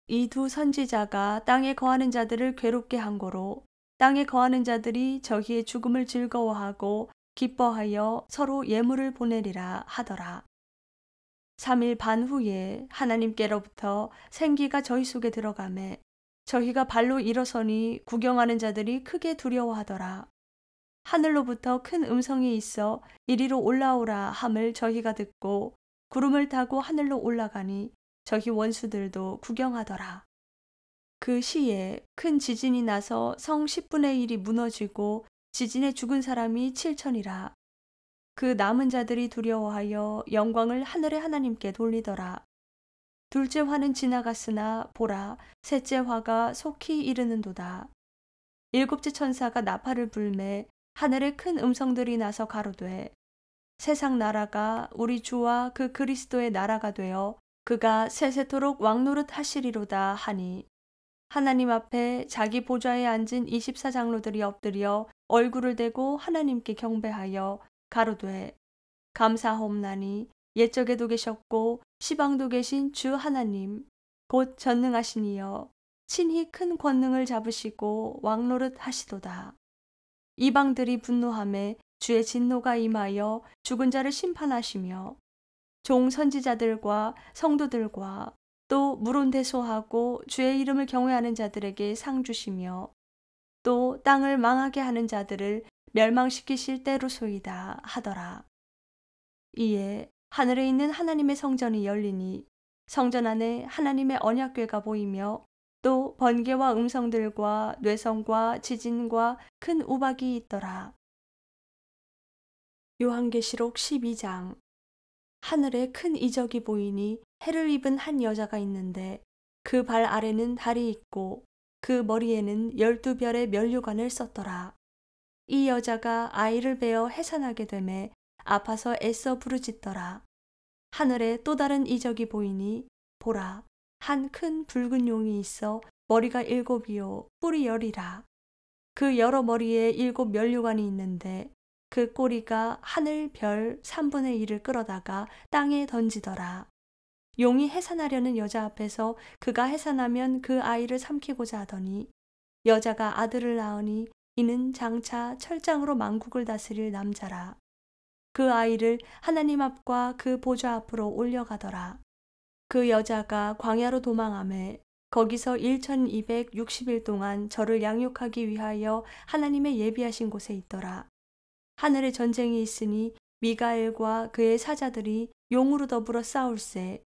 이 두 선지자가 땅에 거하는 자들을 괴롭게 한 고로 땅에 거하는 자들이 저희의 죽음을 즐거워하고 기뻐하여 서로 예물을 보내리라 하더라. 3일 반 후에 하나님께로부터 생기가 저희 속에 들어가매 저희가 발로 일어서니 구경하는 자들이 크게 두려워하더라. 하늘로부터 큰 음성이 있어 이리로 올라오라 함을 저희가 듣고 구름을 타고 하늘로 올라가니 저희 원수들도 구경하더라. 그 시에 큰 지진이 나서 성 10분의 1이 무너지고 지진에 죽은 사람이 7천이라. 그 남은 자들이 두려워하여 영광을 하늘의 하나님께 돌리더라. 둘째 화는 지나갔으나 보라, 셋째 화가 속히 이르는도다. 일곱째 천사가 나팔을 불매 하늘에 큰 음성들이 나서 가로되 세상 나라가 우리 주와 그 그리스도의 나라가 되어 그가 세세토록 왕노릇 하시리로다 하니, 하나님 앞에 자기 보좌에 앉은 24장로들이 엎드려 얼굴을 대고 하나님께 경배하여 가로되 감사하옵나니 옛적에도 계셨고 시방도 계신 주 하나님 곧 전능하신 이여 친히 큰 권능을 잡으시고 왕노릇 하시도다. 이방들이 분노하매 주의 진노가 임하여 죽은 자를 심판하시며 종 선지자들과 성도들과 또 물온대소하고 주의 이름을 경외하는 자들에게 상 주시며 또 땅을 망하게 하는 자들을 멸망시키실 때로소이다 하더라. 이에 하늘에 있는 하나님의 성전이 열리니 성전 안에 하나님의 언약궤가 보이며 또 번개와 음성들과 뇌성과 지진과 큰 우박이 있더라. 요한계시록 12장. 하늘에 큰 이적이 보이니 해를 입은 한 여자가 있는데 그 발 아래는 달이 있고 그 머리에는 12별의 면류관을 썼더라. 이 여자가 아이를 베어 해산하게 되매 아파서 애써 부르짖더라. 하늘에 또 다른 이적이 보이니 보라, 한 큰 붉은 용이 있어 머리가 7이요 뿔이 10이라. 그 여러 머리에 7 면류관이 있는데 그 꼬리가 하늘 별 3분의 1을 끌어다가 땅에 던지더라. 용이 해산하려는 여자 앞에서 그가 해산하면 그 아이를 삼키고자 하더니 여자가 아들을 낳으니 이는 장차 철장으로 만국을 다스릴 남자라. 그 아이를 하나님 앞과 그 보좌 앞으로 올려가더라. 그 여자가 광야로 도망하매 거기서 1260일 동안 저를 양육하기 위하여 하나님의 예비하신 곳에 있더라. 하늘에 전쟁이 있으니 미가엘과 그의 사자들이 용으로 더불어 싸울세.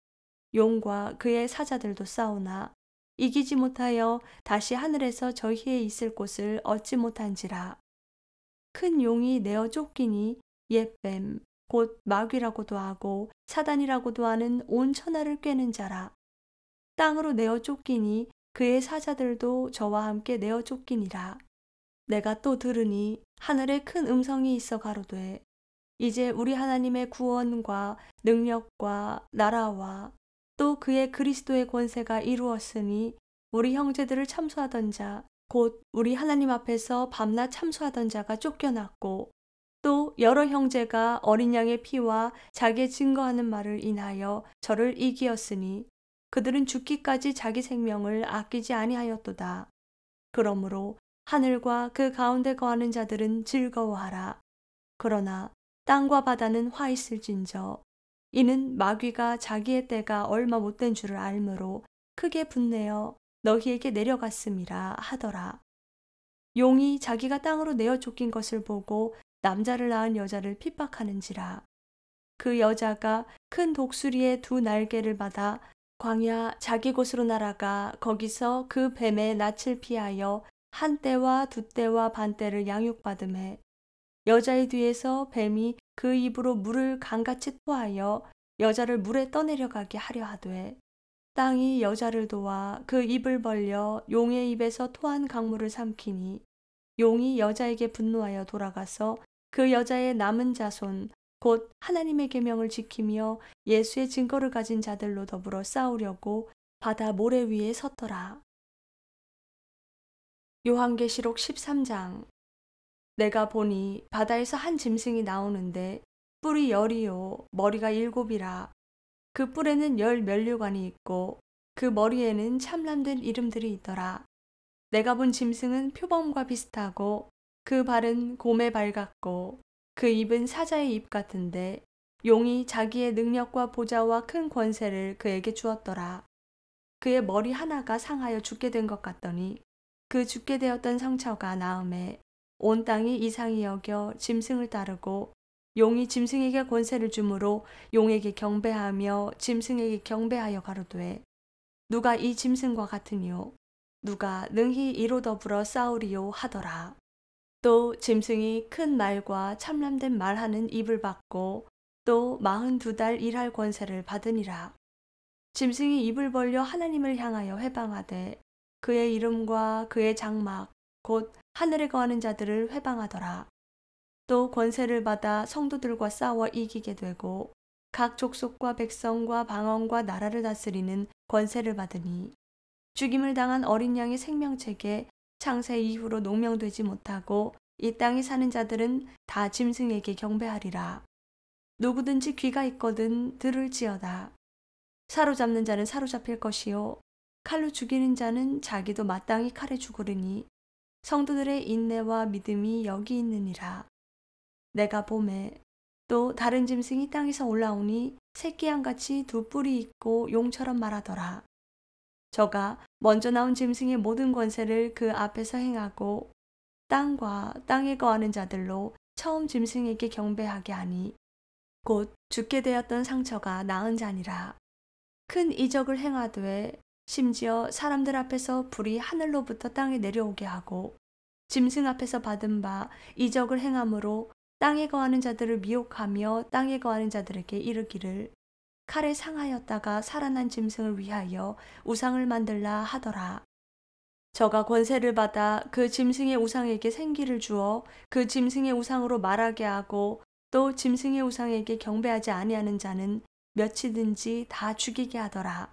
용과 그의 사자들도 싸우나 이기지 못하여 다시 하늘에서 저희에 있을 곳을 얻지 못한지라. 큰 용이 내어 쫓기니 옛뱀 곧 마귀라고도 하고 사단이라고도 하는 온 천하를 꿰는 자라. 땅으로 내어 쫓기니 그의 사자들도 저와 함께 내어 쫓기니라. 내가 또 들으니 하늘에 큰 음성이 있어 가로되 이제 우리 하나님의 구원과 능력과 나라와 또 그의 그리스도의 권세가 이루었으니 우리 형제들을 참수하던 자 곧 우리 하나님 앞에서 밤낮 참수하던 자가 쫓겨났고 또 여러 형제가 어린 양의 피와 자기의 증거하는 말을 인하여 저를 이기었으니 그들은 죽기까지 자기 생명을 아끼지 아니하였도다. 그러므로 하늘과 그 가운데 거하는 자들은 즐거워하라. 그러나 땅과 바다는 화 있을진저 이는 마귀가 자기의 때가 얼마 못된 줄을 알므로 크게 분내어 너희에게 내려갔음이라 하더라. 용이 자기가 땅으로 내어 쫓긴 것을 보고 남자를 낳은 여자를 핍박하는지라. 그 여자가 큰 독수리의 두 날개를 받아 광야 자기 곳으로 날아가 거기서 그 뱀의 낯을 피하여 한 떼와 두 떼와 반 떼를 양육받음에 여자의 뒤에서 뱀이 그 입으로 물을 강같이 토하여 여자를 물에 떠내려가게 하려 하되 땅이 여자를 도와 그 입을 벌려 용의 입에서 토한 강물을 삼키니 용이 여자에게 분노하여 돌아가서 그 여자의 남은 자손 곧 하나님의 계명을 지키며 예수의 증거를 가진 자들로 더불어 싸우려고 바다 모래 위에 섰더라. 요한계시록 13장. 내가 보니 바다에서 한 짐승이 나오는데 뿔이 10이요 머리가 7이라. 그 뿔에는 10 면류관이 있고 그 머리에는 참람된 이름들이 있더라. 내가 본 짐승은 표범과 비슷하고 그 발은 곰의 발 같고 그 입은 사자의 입 같은데 용이 자기의 능력과 보좌와 큰 권세를 그에게 주었더라. 그의 머리 하나가 상하여 죽게 된 것 같더니 그 죽게 되었던 상처가 나음에 온 땅이 이상히 여겨 짐승을 따르고 용이 짐승에게 권세를 주므로 용에게 경배하며 짐승에게 경배하여 가로되 누가 이 짐승과 같으니요 누가 능히 이로 더불어 싸우리요 하더라. 또 짐승이 큰 말과 참람된 말하는 입을 받고 또 42달 일할 권세를 받으니라. 짐승이 입을 벌려 하나님을 향하여 회방하되 그의 이름과 그의 장막 곧 하늘에 거하는 자들을 회방하더라. 또 권세를 받아 성도들과 싸워 이기게 되고 각 족속과 백성과 방언과 나라를 다스리는 권세를 받으니 죽임을 당한 어린 양의 생명책에 창세 이후로 농명되지 못하고 이 땅에 사는 자들은 다 짐승에게 경배하리라. 누구든지 귀가 있거든 들을지어다. 사로잡는 자는 사로잡힐 것이요 칼로 죽이는 자는 자기도 마땅히 칼에 죽으리니 성도들의 인내와 믿음이 여기 있느니라. 내가 보매 또 다른 짐승이 땅에서 올라오니 새끼양같이 두 뿔이 있고 용처럼 말하더라. 저가 먼저 나온 짐승의 모든 권세를 그 앞에서 행하고 땅과 땅에 거하는 자들로 처음 짐승에게 경배하게 하니 곧 죽게 되었던 상처가 나은 자니라. 큰 이적을 행하되 심지어 사람들 앞에서 불이 하늘로부터 땅에 내려오게 하고 짐승 앞에서 받은 바 이적을 행함으로 땅에 거하는 자들을 미혹하며 땅에 거하는 자들에게 이르기를 칼에 상하였다가 살아난 짐승을 위하여 우상을 만들라 하더라. 저가 권세를 받아 그 짐승의 우상에게 생기를 주어 그 짐승의 우상으로 말하게 하고 또 짐승의 우상에게 경배하지 아니하는 자는 몇이든지 다 죽이게 하더라.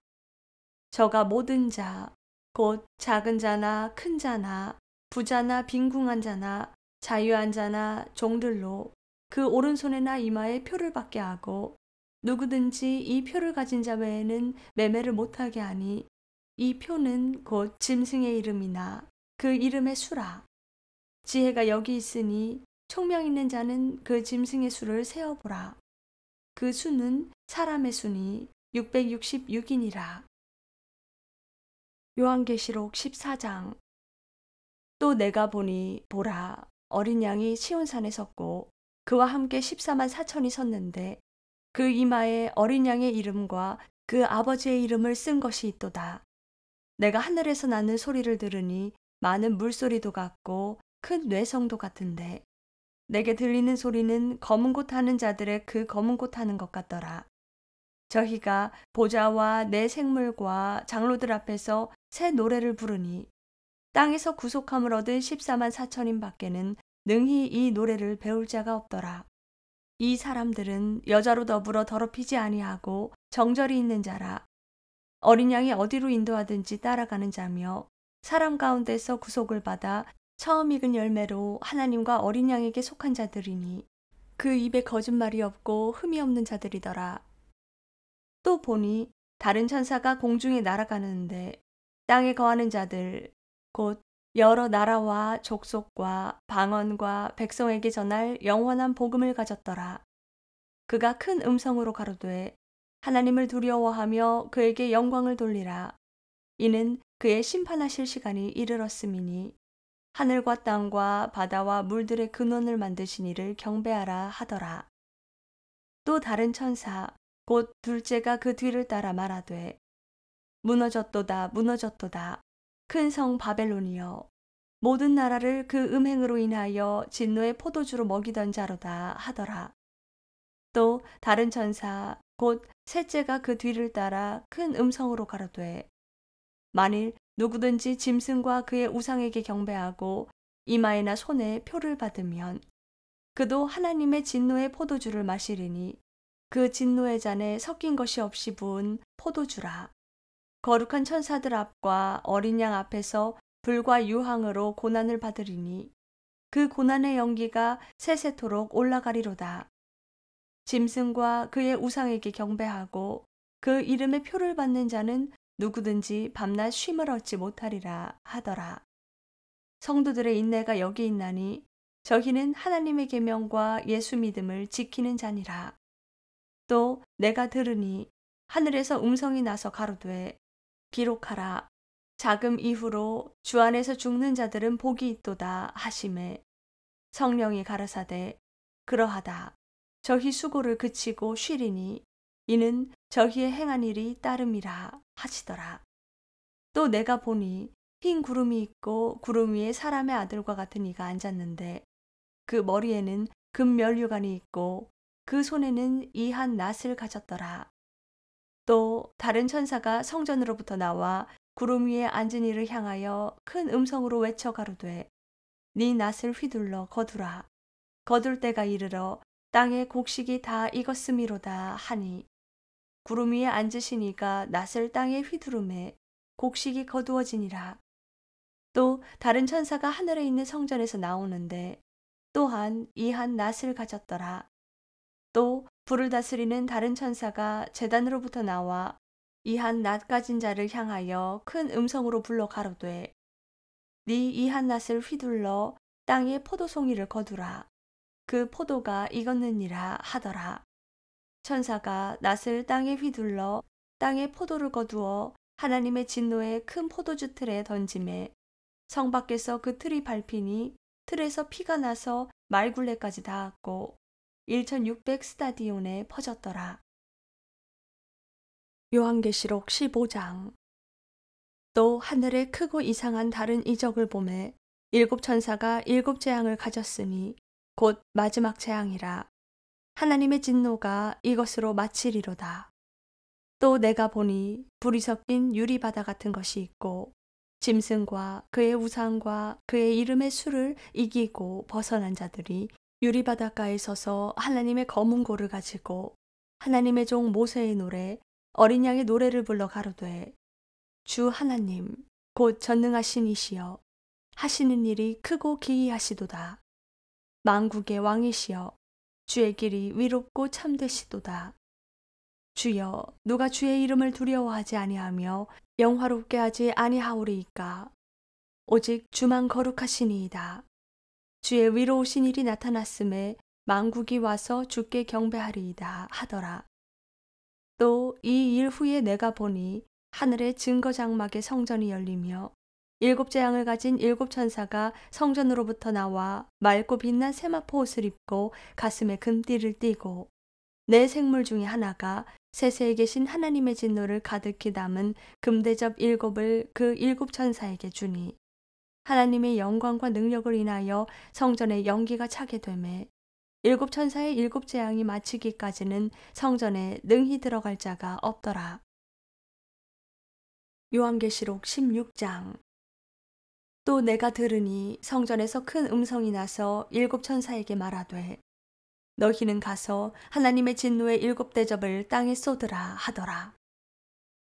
저가 모든 자, 곧 작은 자나 큰 자나 부자나 빈궁한 자나 자유한 자나 종들로 그 오른손에나 이마에 표를 받게 하고 누구든지 이 표를 가진 자 외에는 매매를 못하게 하니 이 표는 곧 짐승의 이름이나 그 이름의 수라. 지혜가 여기 있으니 총명 있는 자는 그 짐승의 수를 세어보라. 그 수는 사람의 수니 666이니라. 요한계시록 14장. 또 내가 보니 보라, 어린 양이 시온산에 섰고 그와 함께 14만 4천이 섰는데 그 이마에 어린 양의 이름과 그 아버지의 이름을 쓴 것이 있도다. 내가 하늘에서 나는 소리를 들으니 많은 물소리도 같고 큰 뇌성도 같은데 내게 들리는 소리는 검은 곳 하는 자들의 그 검은 곳 하는 것 같더라. 저희가 보좌와 내 생물과 장로들 앞에서 새 노래를 부르니 땅에서 구속함을 얻은 14만 4천인 밖에는 능히 이 노래를 배울 자가 없더라. 이 사람들은 여자로 더불어 더럽히지 아니하고 정절이 있는 자라. 어린 양이 어디로 인도하든지 따라가는 자며 사람 가운데서 구속을 받아 처음 익은 열매로 하나님과 어린 양에게 속한 자들이니 그 입에 거짓말이 없고 흠이 없는 자들이더라. 또 보니 다른 천사가 공중에 날아가는데 땅에 거하는 자들 곧 여러 나라와 족속과 방언과 백성에게 전할 영원한 복음을 가졌더라. 그가 큰 음성으로 가로되 하나님을 두려워하며 그에게 영광을 돌리라. 이는 그의 심판하실 시간이 이르렀음이니 하늘과 땅과 바다와 물들의 근원을 만드신 이를 경배하라 하더라. 또 다른 천사 곧 둘째가 그 뒤를 따라 말하되 무너졌도다 무너졌도다 큰 성 바벨론이여 모든 나라를 그 음행으로 인하여 진노의 포도주로 먹이던 자로다 하더라. 또 다른 천사 곧 셋째가 그 뒤를 따라 큰 음성으로 가로되 만일 누구든지 짐승과 그의 우상에게 경배하고 이마에나 손에 표를 받으면 그도 하나님의 진노의 포도주를 마시리니 그 진노의 잔에 섞인 것이 없이 부은 포도주라. 거룩한 천사들 앞과 어린 양 앞에서 불과 유황으로 고난을 받으리니 그 고난의 연기가 세세토록 올라가리로다. 짐승과 그의 우상에게 경배하고 그 이름의 표를 받는 자는 누구든지 밤낮 쉼을 얻지 못하리라 하더라. 성도들의 인내가 여기 있나니 저희는 하나님의 계명과 예수 믿음을 지키는 자니라. 또 내가 들으니 하늘에서 음성이 나서 가로되 기록하라. 자금 이후로 주 안에서 죽는 자들은 복이 있도다 하시매 성령이 가라사대 그러하다. 저희 수고를 그치고 쉬리니 이는 저희의 행한 일이 따름이라 하시더라. 또 내가 보니 흰 구름이 있고 구름 위에 사람의 아들과 같은 이가 앉았는데 그 머리에는 금면류관이 있고 그 손에는 이한 낫을 가졌더라. 또 다른 천사가 성전으로부터 나와 구름 위에 앉은 이를 향하여 큰 음성으로 외쳐 가로되 네 낫을 휘둘러 거두라. 거둘 때가 이르러 땅의 곡식이 다 익었음이로다 하니 구름 위에 앉으신 이가 낫을 땅에 휘두르매 곡식이 거두어지니라. 또 다른 천사가 하늘에 있는 성전에서 나오는데 또한 이한 낫을 가졌더라. 또 불을 다스리는 다른 천사가 제단으로부터 나와 이한 낫 가진 자를 향하여 큰 음성으로 불러 가로되 네 이한 낫을 휘둘러 땅에 포도송이를 거두라. 그 포도가 익었느니라 하더라. 천사가 낫을 땅에 휘둘러 땅에 포도를 거두어 하나님의 진노의 큰 포도주 틀에 던짐에 성 밖에서 그 틀이 밟히니 틀에서 피가 나서 말굴레까지 닿았고 1600 스타디온에 퍼졌더라. 요한계시록 15장. 또 하늘에 크고 이상한 다른 이적을 보매 일곱 천사가 일곱 재앙을 가졌으니 곧 마지막 재앙이라. 하나님의 진노가 이것으로 마치리로다. 또 내가 보니 불이 섞인 유리바다 같은 것이 있고 짐승과 그의 우상과 그의 이름의 수를 이기고 벗어난 자들이 유리바닷가에 서서 하나님의 검은 고를 가지고 하나님의 종 모세의 노래 어린 양의 노래를 불러 가로되 주 하나님 곧 전능하신 이시여 하시는 일이 크고 기이하시도다. 만국의 왕이시여 주의 길이 위롭고 참되시도다. 주여 누가 주의 이름을 두려워하지 아니하며 영화롭게 하지 아니하오리이까. 오직 주만 거룩하시니이다. 주의 위로우신 일이 나타났음에 만국이 와서 주께 경배하리이다 하더라. 또 이 일 후에 내가 보니 하늘의 증거 장막의 성전이 열리며 일곱 재앙을 가진 일곱 천사가 성전으로부터 나와 맑고 빛난 세마포 옷을 입고 가슴에 금띠를 띠고 네 생물 중에 하나가 세세에 계신 하나님의 진노를 가득히 담은 금대접 일곱을 그 일곱 천사에게 주니 하나님의 영광과 능력을 인하여 성전에 연기가 차게 되매 일곱 천사의 일곱 재앙이 마치기까지는 성전에 능히 들어갈 자가 없더라. 요한계시록 16장. 또 내가 들으니 성전에서 큰 음성이 나서 일곱 천사에게 말하되 너희는 가서 하나님의 진노의 일곱 대접을 땅에 쏟으라 하더라.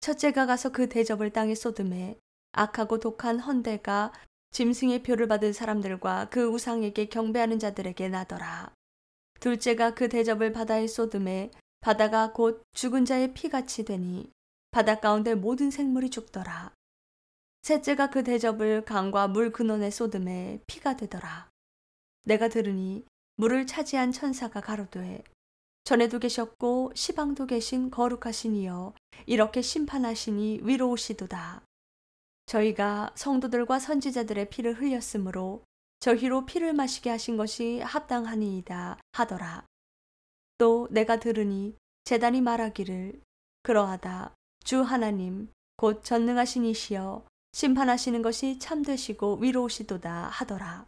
첫째가 가서 그 대접을 땅에 쏟음에 악하고 독한 헌대가 짐승의 표를 받은 사람들과 그 우상에게 경배하는 자들에게 나더라. 둘째가 그 대접을 바다에 쏟음에 바다가 곧 죽은 자의 피같이 되니 바다 가운데 모든 생물이 죽더라. 셋째가 그 대접을 강과 물 근원에 쏟음에 피가 되더라. 내가 들으니 물을 차지한 천사가 가로되 전에도 계셨고 시방도 계신 거룩하신 이여 이렇게 심판하시니 위로우시도다. 저희가 성도들과 선지자들의 피를 흘렸으므로 저희로 피를 마시게 하신 것이 합당하니이다 하더라. 또 내가 들으니 제단이 말하기를 그러하다. 주 하나님 곧 전능하신 이시여 심판하시는 것이 참되시고 위로우시도다 하더라.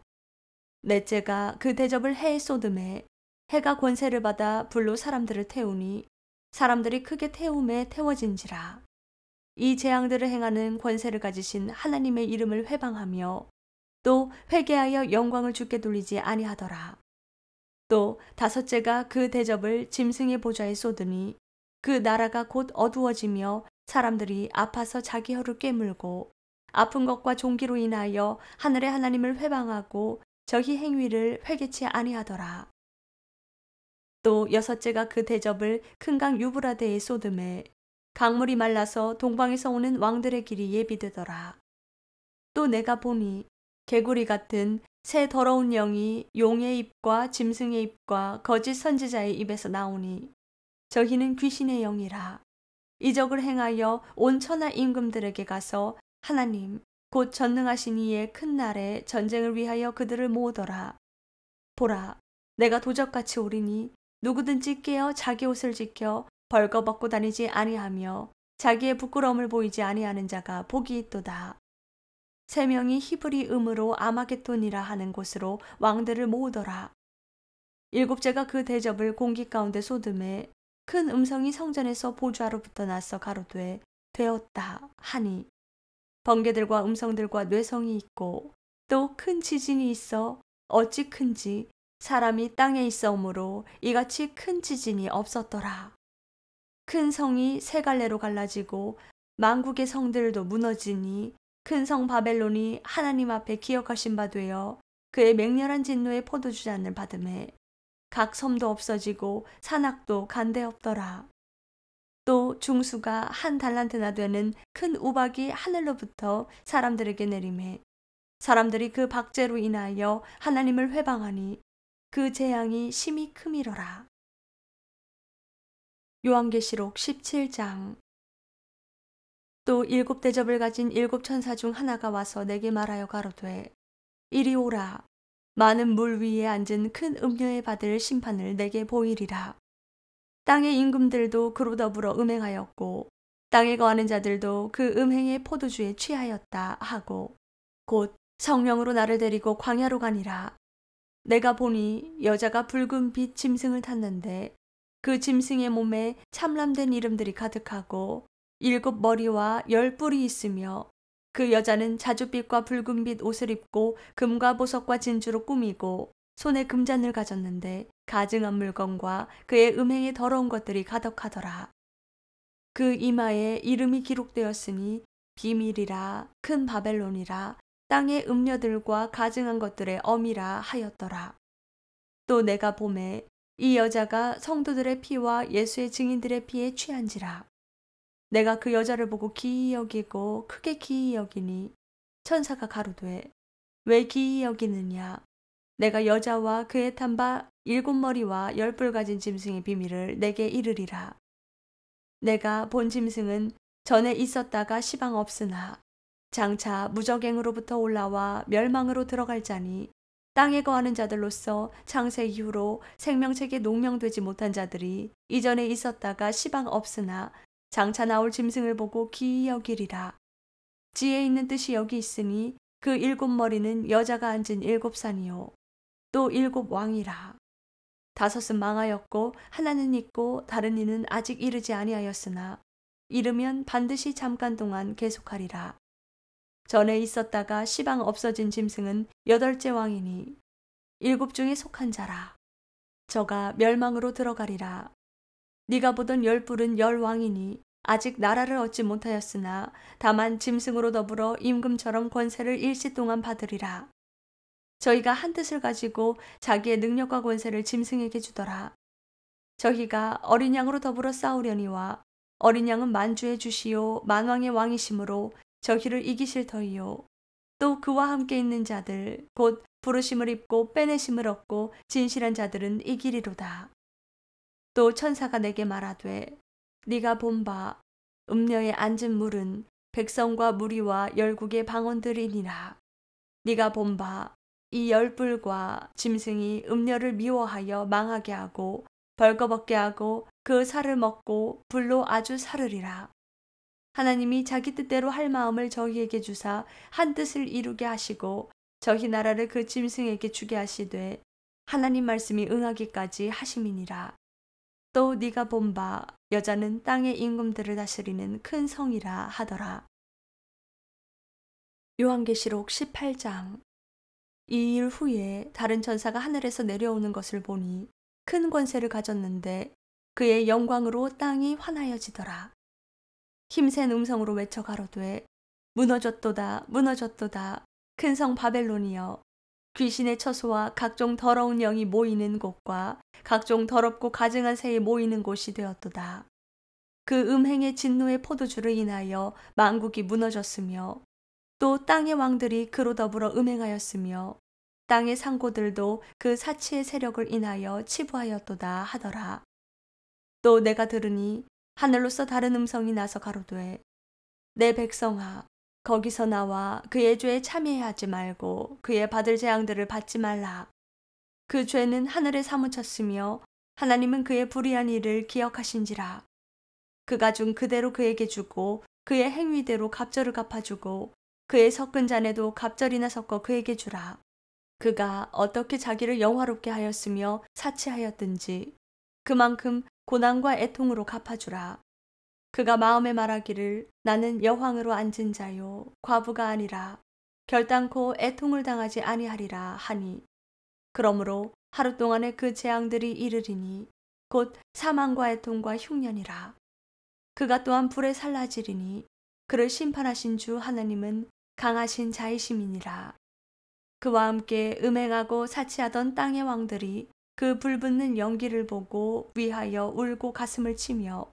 넷째가 그 대접을 해에 쏟음에 해가 권세를 받아 불로 사람들을 태우니 사람들이 크게 태움에 태워진지라. 이 재앙들을 행하는 권세를 가지신 하나님의 이름을 회방하며 또 회개하여 영광을 주께 돌리지 아니하더라. 또 다섯째가 그 대접을 짐승의 보좌에 쏟으니 그 나라가 곧 어두워지며 사람들이 아파서 자기 혀를 깨물고 아픈 것과 종기로 인하여 하늘의 하나님을 회방하고 저희 행위를 회개치 아니하더라. 또 여섯째가 그 대접을 큰 강 유브라데에 쏟음에 강물이 말라서 동방에서 오는 왕들의 길이 예비되더라. 또 내가 보니 개구리 같은 새 더러운 영이 용의 입과 짐승의 입과 거짓 선지자의 입에서 나오니 저희는 귀신의 영이라. 이적을 행하여 온 천하 임금들에게 가서 하나님 곧 전능하신 이의 큰 날에 전쟁을 위하여 그들을 모으더라. 보라, 내가 도적같이 오리니 누구든지 깨어 자기 옷을 지켜 벌거벗고 다니지 아니하며 자기의 부끄러움을 보이지 아니하는 자가 복이 있도다. 세 명이 히브리 음으로 아마겟돈이라 하는 곳으로 왕들을 모으더라. 일곱째가 그 대접을 공기 가운데 쏟음에 큰 음성이 성전에서 보좌로부터 나서 가로되 되었다 하니 번개들과 음성들과 뇌성이 있고 또 큰 지진이 있어 어찌 큰지 사람이 땅에 있어오므로 이같이 큰 지진이 없었더라. 큰 성이 세 갈래로 갈라지고 만국의 성들도 무너지니 큰 성 바벨론이 하나님 앞에 기억하신 바 되어 그의 맹렬한 진노의 포도주 잔을 받음에 각 섬도 없어지고 산악도 간데 없더라. 또 중수가 한 달란트나 되는 큰 우박이 하늘로부터 사람들에게 내림에 사람들이 그 박제로 인하여 하나님을 회방하니 그 재앙이 심히 크미러라. 요한계시록 17장. 또 일곱 대접을 가진 일곱 천사 중 하나가 와서 내게 말하여 가로되 이리 오라. 많은 물 위에 앉은 큰 음녀에 받을 심판을 내게 보이리라. 땅의 임금들도 그로 더불어 음행하였고 땅에 거하는 자들도 그 음행의 포도주에 취하였다 하고 곧 성령으로 나를 데리고 광야로 가니라. 내가 보니 여자가 붉은 빛 짐승을 탔는데 그 짐승의 몸에 참람된 이름들이 가득하고 일곱 머리와 열 뿔이 있으며 그 여자는 자줏빛과 붉은빛 옷을 입고 금과 보석과 진주로 꾸미고 손에 금잔을 가졌는데 가증한 물건과 그의 음행의 더러운 것들이 가득하더라. 그 이마에 이름이 기록되었으니 비밀이라 큰 바벨론이라 땅의 음녀들과 가증한 것들의 어미라 하였더라. 또 내가 보매 이 여자가 성도들의 피와 예수의 증인들의 피에 취한지라. 내가 그 여자를 보고 기이 여기고 크게 기이 여기니 천사가 가로되 왜 기이 여기느냐. 내가 여자와 그의 탄 바 7머리와 10뿔 가진 짐승의 비밀을 내게 이르리라. 내가 본 짐승은 전에 있었다가 시방 없으나 장차 무적행으로부터 올라와 멸망으로 들어갈 자니, 땅에 거하는 자들로서 창세 이후로 생명책에 농명되지 못한 자들이 이전에 있었다가 시방 없으나 장차 나올 짐승을 보고 기이 여기리라. 지혜 있는 뜻이 여기 있으니 그 7머리는 여자가 앉은 7산이요 또 7왕이라. 5은 망하였고 하나는 있고 다른 이는 아직 이르지 아니하였으나 이르면 반드시 잠깐 동안 계속하리라. 전에 있었다가 시방 없어진 짐승은 8째 왕이니 7 중에 속한 자라. 저가 멸망으로 들어가리라. 네가 보던 10뿔은 10왕이니 아직 나라를 얻지 못하였으나 다만 짐승으로 더불어 임금처럼 권세를 일시 동안 받으리라. 저희가 한 뜻을 가지고 자기의 능력과 권세를 짐승에게 주더라. 저희가 어린 양으로 더불어 싸우려니와 어린 양은 만주의 주시요 만왕의 왕이심으로 저희를 이기실 터이요 또 그와 함께 있는 자들 곧 부르심을 입고 빼내심을 얻고 진실한 자들은 이기리로다. 또 천사가 내게 말하되 네가 본 바 음녀에 앉은 물은 백성과 무리와 열국의 방언들이니라. 네가 본 바 이 10뿔과 짐승이 음녀를 미워하여 망하게 하고 벌거벗게 하고 그 살을 먹고 불로 아주 사르리라. 하나님이 자기 뜻대로 할 마음을 저희에게 주사 한 뜻을 이루게 하시고 저희 나라를 그 짐승에게 주게 하시되 하나님 말씀이 응하기까지 하심이니라. 또 네가 본 바 여자는 땅의 임금들을 다스리는 큰 성이라 하더라. 요한계시록 18장. 이 일 후에 다른 천사가 하늘에서 내려오는 것을 보니 큰 권세를 가졌는데 그의 영광으로 땅이 환하여지더라. 힘센 음성으로 외쳐 가로되 무너졌도다 무너졌도다 큰 성 바벨론이여, 귀신의 처소와 각종 더러운 영이 모이는 곳과 각종 더럽고 가증한 새에 모이는 곳이 되었도다. 그 음행의 진노의 포도주를 인하여 만국이 무너졌으며 또 땅의 왕들이 그로 더불어 음행하였으며 땅의 상고들도 그 사치의 세력을 인하여 치부하였도다 하더라. 또 내가 들으니 하늘로서 다른 음성이 나서 가로되 내 백성아, 거기서 나와 그의 죄에 참여하지 말고 그의 받을 재앙들을 받지 말라. 그 죄는 하늘에 사무쳤으며 하나님은 그의 불의한 일을 기억하신지라. 그가 준 그대로 그에게 주고 그의 행위대로 갑절을 갚아주고 그의 섞은 잔에도 갑절이나 섞어 그에게 주라. 그가 어떻게 자기를 영화롭게 하였으며 사치하였든지 그만큼 고난과 애통으로 갚아주라. 그가 마음에 말하기를 나는 여황으로 앉은 자요 과부가 아니라 결단코 애통을 당하지 아니하리라 하니, 그러므로 하루 동안에 그 재앙들이 이르리니 곧 사망과 애통과 흉년이라. 그가 또한 불에 살라지리니 그를 심판하신 주 하나님은 강하신 자이심이니라. 그와 함께 음행하고 사치하던 땅의 왕들이 그 불붙는 연기를 보고 위하여 울고 가슴을 치며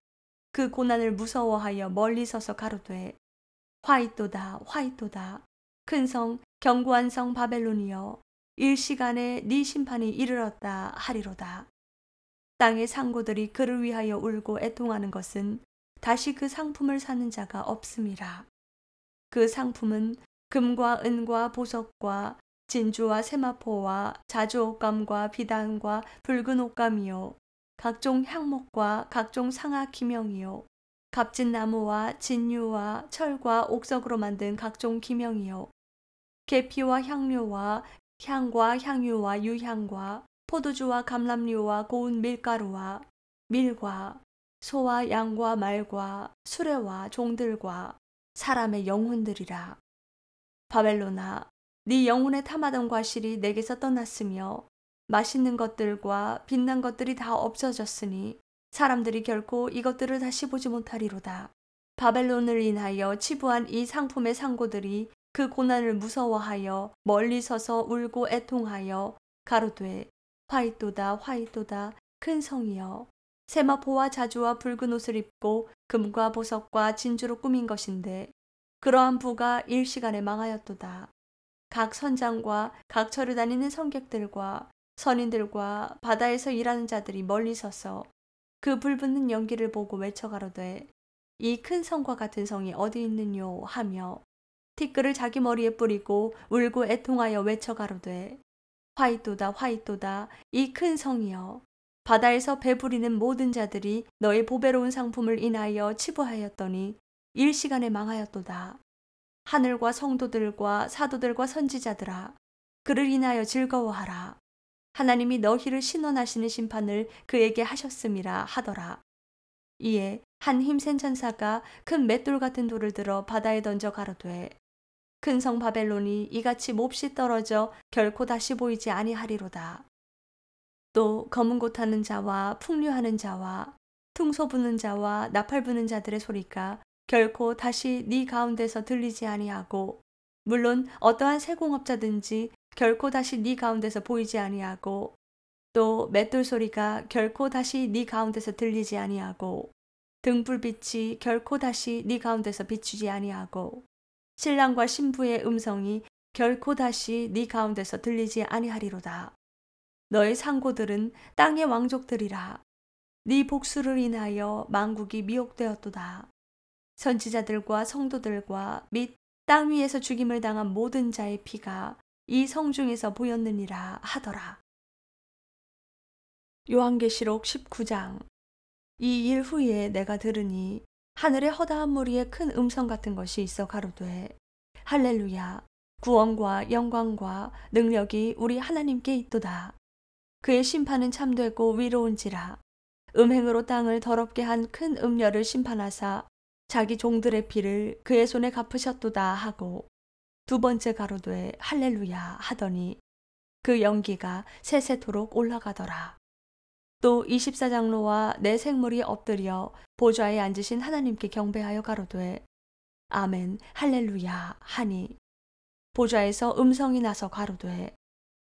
그 고난을 무서워하여 멀리 서서 가로되 화이또다 화이또다 큰 성 견고한 성 바벨론이여, 일시간에 네 심판이 이르렀다 하리로다. 땅의 상고들이 그를 위하여 울고 애통하는 것은 다시 그 상품을 사는 자가 없음이라. 그 상품은 금과 은과 보석과 진주와 세마포와 자주 옷감과 비단과 붉은 옷감이요 각종 향목과 각종 상아 기명이요 값진 나무와 진유와 철과 옥석으로 만든 각종 기명이요 계피와 향료와 향과 향유와 유향과 포도주와 감람류와 고운 밀가루와 밀과 소와 양과 말과 수레와 종들과 사람의 영혼들이라. 바벨론아, 네 영혼의 탐하던 과실이 내게서 떠났으며 맛있는 것들과 빛난 것들이 다 없어졌으니 사람들이 결코 이것들을 다시 보지 못하리로다. 바벨론을 인하여 치부한 이 상품의 상고들이 그 고난을 무서워하여 멀리 서서 울고 애통하여 가로되 화이또다 화이또다 큰 성이여, 세마포와 자주와 붉은 옷을 입고 금과 보석과 진주로 꾸민 것인데 그러한 부가 일시간에 망하였도다. 각 선장과 각처를 다니는 선객들과 선인들과 바다에서 일하는 자들이 멀리 서서 그 불붙는 연기를 보고 외쳐가로되 이 큰 성과 같은 성이 어디 있느뇨 하며 티끌을 자기 머리에 뿌리고 울고 애통하여 외쳐가로되 화이또다 화이또다 이 큰 성이여 바다에서 배부리는 모든 자들이 너의 보배로운 상품을 인하여 치부하였더니 일시간에 망하였도다. 하늘과 성도들과 사도들과 선지자들아 그를 인하여 즐거워하라. 하나님이 너희를 신원하시는 심판을 그에게 하셨음이라 하더라. 이에 한 힘센 천사가 큰 맷돌 같은 돌을 들어 바다에 던져 가로되 큰 성 바벨론이 이같이 몹시 떨어져 결코 다시 보이지 아니하리로다. 또 검은 곳 하는 자와 풍류하는 자와 퉁소 부는 자와 나팔 부는 자들의 소리가 결코 다시 네 가운데서 들리지 아니하고 물론 어떠한 세공업자든지 결코 다시 네 가운데서 보이지 아니하고 또 맷돌 소리가 결코 다시 네 가운데서 들리지 아니하고 등불빛이 결코 다시 네 가운데서 비추지 아니하고 신랑과 신부의 음성이 결코 다시 네 가운데서 들리지 아니하리로다. 너의 상고들은 땅의 왕족들이라. 네 복수를 인하여 만국이 미혹되었도다. 선지자들과 성도들과 및 땅 위에서 죽임을 당한 모든 자의 피가 이 성중에서 보였느니라 하더라. 요한계시록 19장. 이 일 후에 내가 들으니 하늘에 허다한 무리의 큰 음성 같은 것이 있어 가로되 할렐루야 구원과 영광과 능력이 우리 하나님께 있도다. 그의 심판은 참되고 위로운지라. 음행으로 땅을 더럽게 한 큰 음녀를 심판하사 자기 종들의 피를 그의 손에 갚으셨도다 하고 두 번째 가로되 할렐루야 하더니 그 연기가 세세토록 올라가더라. 또 24장로와 네 생물이 엎드려 보좌에 앉으신 하나님께 경배하여 가로되 아멘 할렐루야 하니 보좌에서 음성이 나서 가로되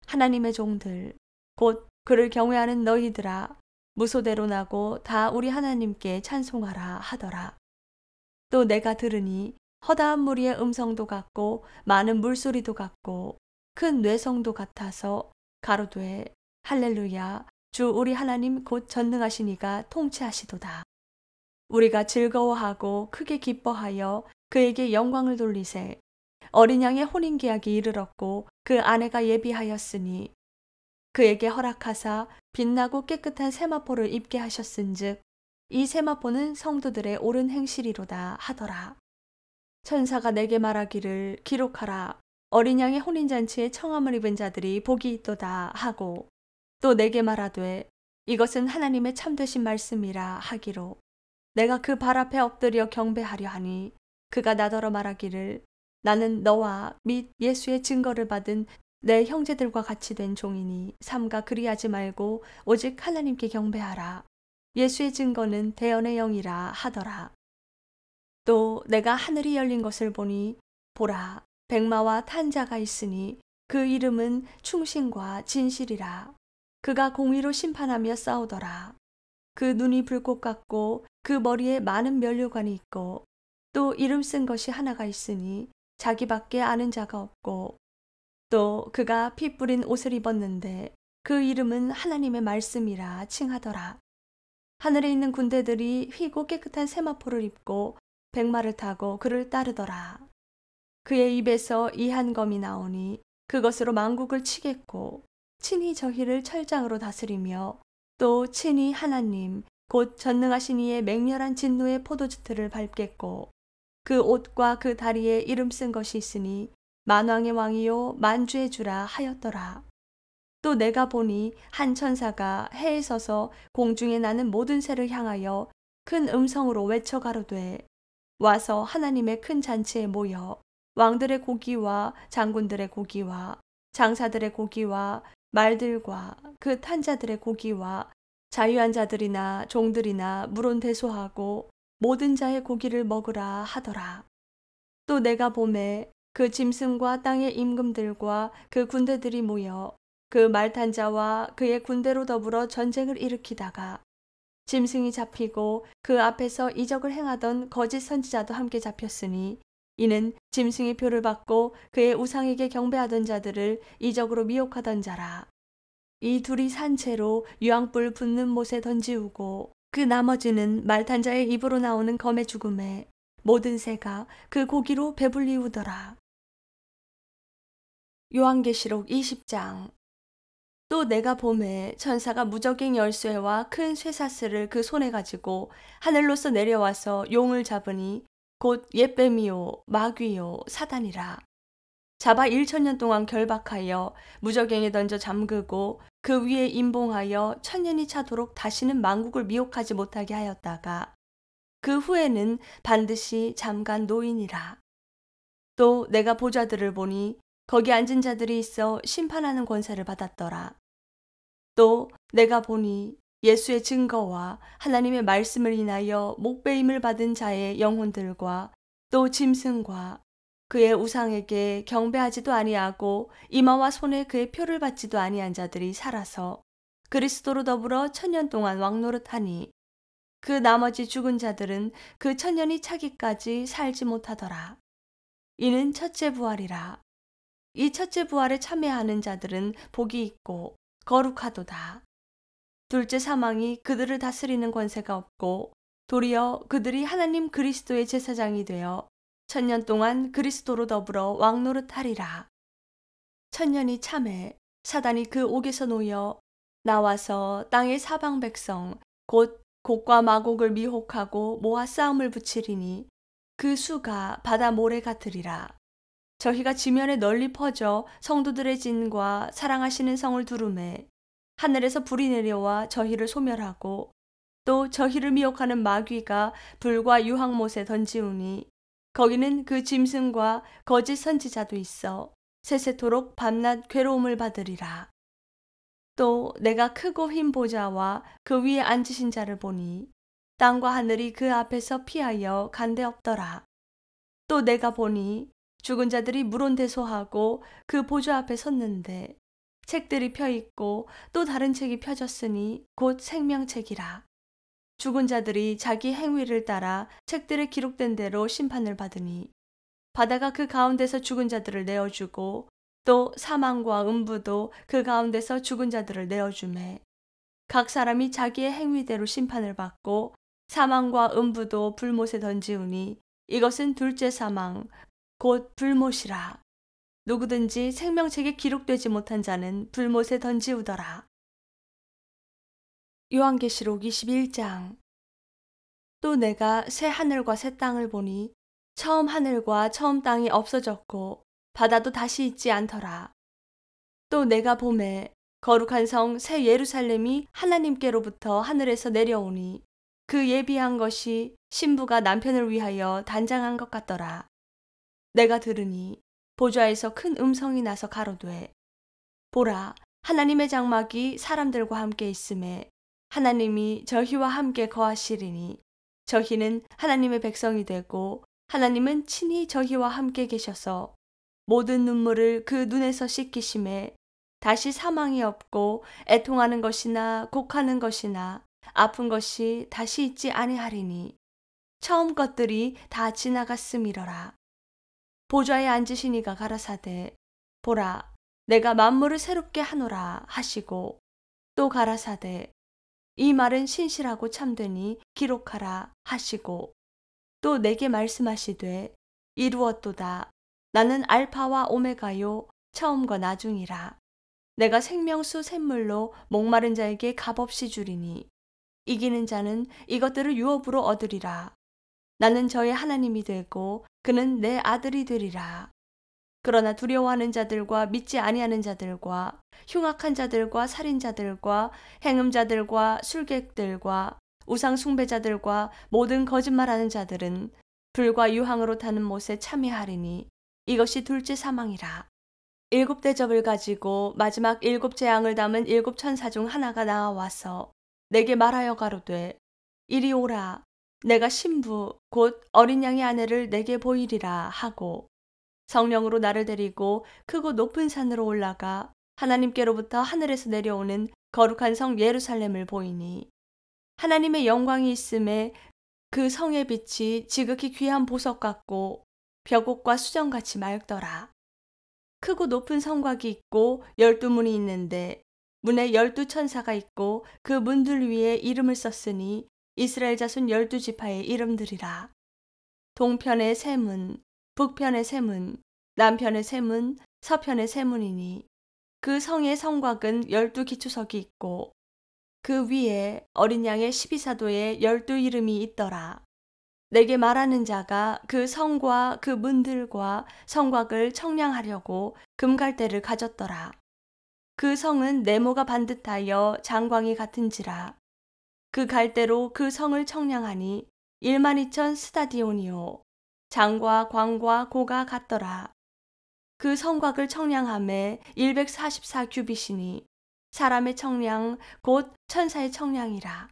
하나님의 종들 곧 그를 경외하는 너희들아 무소대로 나고 다 우리 하나님께 찬송하라 하더라. 또 내가 들으니 허다한 무리의 음성도 같고 많은 물소리도 같고 큰 뇌성도 같아서 가로되 할렐루야 주 우리 하나님 곧 전능하신 이가 통치하시도다. 우리가 즐거워하고 크게 기뻐하여 그에게 영광을 돌리세. 어린 양의 혼인계약이 이르렀고 그 아내가 예비하였으니 그에게 허락하사 빛나고 깨끗한 세마포를 입게 하셨은즉 이 세마포는 성도들의 옳은 행실이로다 하더라. 천사가 내게 말하기를 기록하라. 어린 양의 혼인잔치에 청함을 입은 자들이 복이 있도다 하고 또 내게 말하되 이것은 하나님의 참되신 말씀이라 하기로 내가 그 발 앞에 엎드려 경배하려 하니 그가 나더러 말하기를 나는 너와 및 예수의 증거를 받은 내 형제들과 같이 된 종이니 삼가 그리하지 말고 오직 하나님께 경배하라. 예수의 증거는 대언의 영이라 하더라. 또 내가 하늘이 열린 것을 보니 보라 백마와 탄 자가 있으니 그 이름은 충신과 진실이라. 그가 공의로 심판하며 싸우더라. 그 눈이 불꽃 같고 그 머리에 많은 면류관이 있고 또 이름 쓴 것이 하나가 있으니 자기밖에 아는 자가 없고 또 그가 피 뿌린 옷을 입었는데 그 이름은 하나님의 말씀이라 칭하더라. 하늘에 있는 군대들이 휘고 깨끗한 세마포를 입고 백마를 타고 그를 따르더라. 그의 입에서 이 한 검이 나오니 그것으로 만국을 치겠고 친히 저희를 철장으로 다스리며 또 친히 하나님 곧 전능하신 이의 맹렬한 진노의 포도주틀을 밟겠고 그 옷과 그 다리에 이름 쓴 것이 있으니 만왕의 왕이요 만주의 주라 하였더라. 또 내가 보니 한 천사가 해에 서서 공중에 나는 모든 새를 향하여 큰 음성으로 외쳐 가로되 와서 하나님의 큰 잔치에 모여 왕들의 고기와 장군들의 고기와 장사들의 고기와 말들과 그 탄자들의 고기와 자유한 자들이나 종들이나 물론 대소하고 모든 자의 고기를 먹으라 하더라. 또 내가 보매 그 짐승과 땅의 임금들과 그 군대들이 모여 그 말탄 자와 그의 군대로 더불어 전쟁을 일으키다가 짐승이 잡히고 그 앞에서 이적을 행하던 거짓 선지자도 함께 잡혔으니 이는 짐승의 표를 받고 그의 우상에게 경배하던 자들을 이적으로 미혹하던 자라. 이 둘이 산채로 유황불 붙는 못에 던지우고 그 나머지는 말탄 자의 입으로 나오는 검의 죽음에 모든 새가 그 고기로 배불리우더라. 요한계시록 20장. 또 내가 보매 천사가 무적행 열쇠와 큰 쇠사슬을 그 손에 가지고 하늘로서 내려와서 용을 잡으니 곧 옛뱀이요 마귀요 사단이라. 잡아 1000년 동안 결박하여 무적행에 던져 잠그고 그 위에 임봉하여 1000년이 차도록 다시는 만국을 미혹하지 못하게 하였다가 그 후에는 반드시 잠깐 노이니라. 또 내가 보좌들을 보니 거기 앉은 자들이 있어 심판하는 권세를 받았더라. 또 내가 보니 예수의 증거와 하나님의 말씀을 인하여 목배임을 받은 자의 영혼들과 또 짐승과 그의 우상에게 경배하지도 아니하고 이마와 손에 그의 표를 받지도 아니한 자들이 살아서 그리스도로 더불어 1000년 동안 왕노릇하니 그 나머지 죽은 자들은 그 1000년이 차기까지 살지 못하더라. 이는 첫째 부활이라. 이 첫째 부활에 참여하는 자들은 복이 있고 거룩하도다. 둘째 사망이 그들을 다스리는 권세가 없고 도리어 그들이 하나님 그리스도의 제사장이 되어 1000년 동안 그리스도로 더불어 왕노릇하리라. 1000년이 참에 사단이 그 옥에서 놓여 나와서 땅의 사방 백성 곧 곡과 마곡을 미혹하고 모아 싸움을 붙이리니 그 수가 바다 모래 같으리라. 저희가 지면에 널리 퍼져 성도들의 진과 사랑하시는 성을 두루매 하늘에서 불이 내려와 저희를 소멸하고 또 저희를 미혹하는 마귀가 불과 유황못에 던지우니 거기는 그 짐승과 거짓 선지자도 있어 세세토록 밤낮 괴로움을 받으리라. 또 내가 크고 흰 보좌와 그 위에 앉으신 자를 보니 땅과 하늘이 그 앞에서 피하여 간데 없더라. 또 내가 보니 죽은 자들이 물온대소하고 그 보좌 앞에 섰는데 책들이 펴 있고 또 다른 책이 펴졌으니 곧 생명책이라. 죽은 자들이 자기 행위를 따라 책들에 기록된 대로 심판을 받으니 바다가 그 가운데서 죽은 자들을 내어주고 또 사망과 음부도 그 가운데서 죽은 자들을 내어주매 각 사람이 자기의 행위대로 심판을 받고 사망과 음부도 불못에 던지우니 이것은 둘째 사망 곧 불못이라. 누구든지 생명책에 기록되지 못한 자는 불못에 던지우더라. 요한계시록 21장. 또 내가 새 하늘과 새 땅을 보니 처음 하늘과 처음 땅이 없어졌고 바다도 다시 있지 않더라. 또 내가 보매 거룩한 성 새 예루살렘이 하나님께로부터 하늘에서 내려오니 그 예비한 것이 신부가 남편을 위하여 단장한 것 같더라. 내가 들으니 보좌에서 큰 음성이 나서 가로되 보라 하나님의 장막이 사람들과 함께 있음에 하나님이 저희와 함께 거하시리니 저희는 하나님의 백성이 되고 하나님은 친히 저희와 함께 계셔서 모든 눈물을 그 눈에서 씻기심에 다시 사망이 없고 애통하는 것이나 곡하는 것이나 아픈 것이 다시 있지 아니하리니 처음 것들이 다 지나갔음이러라. 보좌에 앉으신 이가 가라사대 보라 내가 만물을 새롭게 하노라 하시고 또 가라사대 이 말은 신실하고 참되니 기록하라 하시고 또 내게 말씀하시되 이루었도다. 나는 알파와 오메가요 처음과 나중이라. 내가 생명수 샘물로 목마른 자에게 값없이 주리니 이기는 자는 이것들을 유업으로 얻으리라. 나는 저의 하나님이 되고 그는 내 아들이 되리라. 그러나 두려워하는 자들과 믿지 아니하는 자들과 흉악한 자들과 살인자들과 행음자들과 술객들과 우상 숭배자들과 모든 거짓말하는 자들은 불과 유황으로 타는 못에 참여하리니 이것이 둘째 사망이라. 7 대접을 가지고 마지막 7 재앙을 담은 7 천사 중 하나가 나와서 내게 말하여 가로되 이리 오라. 내가 신부 곧 어린 양의 아내를 내게 보이리라 하고 성령으로 나를 데리고 크고 높은 산으로 올라가 하나님께로부터 하늘에서 내려오는 거룩한 성 예루살렘을 보이니 하나님의 영광이 있음에 그 성의 빛이 지극히 귀한 보석 같고 벽옥과 수정같이 맑더라. 크고 높은 성곽이 있고 12문이 있는데 문에 12천사가 있고 그 문들 위에 이름을 썼으니 이스라엘 자손 12지파의 이름들이라. 동편의 세 문, 북편의 세 문, 남편의 세 문, 서편의 세 문이니 그 성의 성곽은 12기초석이 있고 그 위에 어린 양의 12사도의 12 이름이 있더라. 내게 말하는 자가 그 성과 그 문들과 성곽을 청량하려고 금갈대를 가졌더라. 그 성은 네모가 반듯하여 장광이 같은지라. 그 갈대로 그 성을 청량하니 12,000 스타디온이요 장과 광과 고가 같더라. 그 성곽을 청량함에 144 규빗이니 사람의 청량 곧 천사의 청량이라.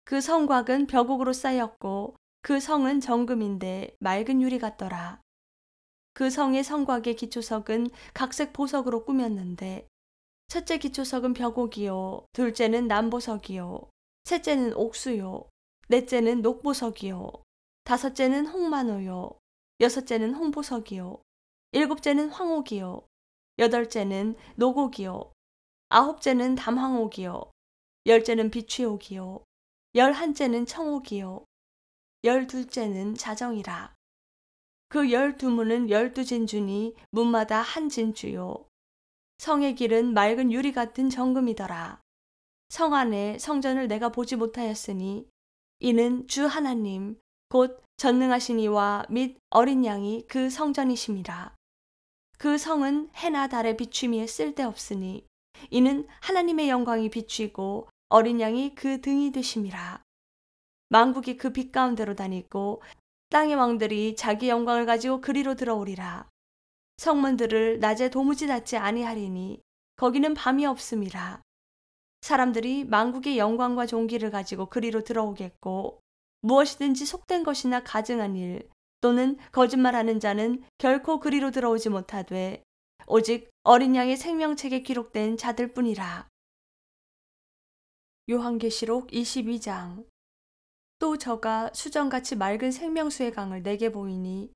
그 성곽은 벽옥으로 쌓였고 그 성은 정금인데 맑은 유리 같더라. 그 성의 성곽의 기초석은 각색 보석으로 꾸몄는데 첫째 기초석은 벽옥이요 둘째는 남보석이요 셋째는 옥수요 넷째는 녹보석이요 다섯째는 홍마노요 여섯째는 홍보석이요 일곱째는 황옥이요 여덟째는 녹옥이요 아홉째는 담황옥이요 열째는 비취옥이요 열한째는 청옥이요 열둘째는 자정이라. 그 12문은 12진주니 문마다 한 진주요 성의 길은 맑은 유리 같은 정금이더라. 성 안에 성전을 내가 보지 못하였으니 이는 주 하나님 곧 전능하신 이와 및 어린 양이 그 성전이심이라. 그 성은 해나 달의 비추미에 쓸데없으니 이는 하나님의 영광이 비추이고 어린 양이 그 등이 되심이라. 만국이 그 빛 가운데로 다니고 땅의 왕들이 자기 영광을 가지고 그리로 들어오리라. 성문들을 낮에 도무지 닫지 아니하리니 거기는 밤이 없음이라. 사람들이 만국의 영광과 존귀를 가지고 그리로 들어오겠고 무엇이든지 속된 것이나 가증한 일 또는 거짓말하는 자는 결코 그리로 들어오지 못하되 오직 어린 양의 생명책에 기록된 자들뿐이라. 요한계시록 22장. 또 저가 수정같이 맑은 생명수의 강을 내게 보이니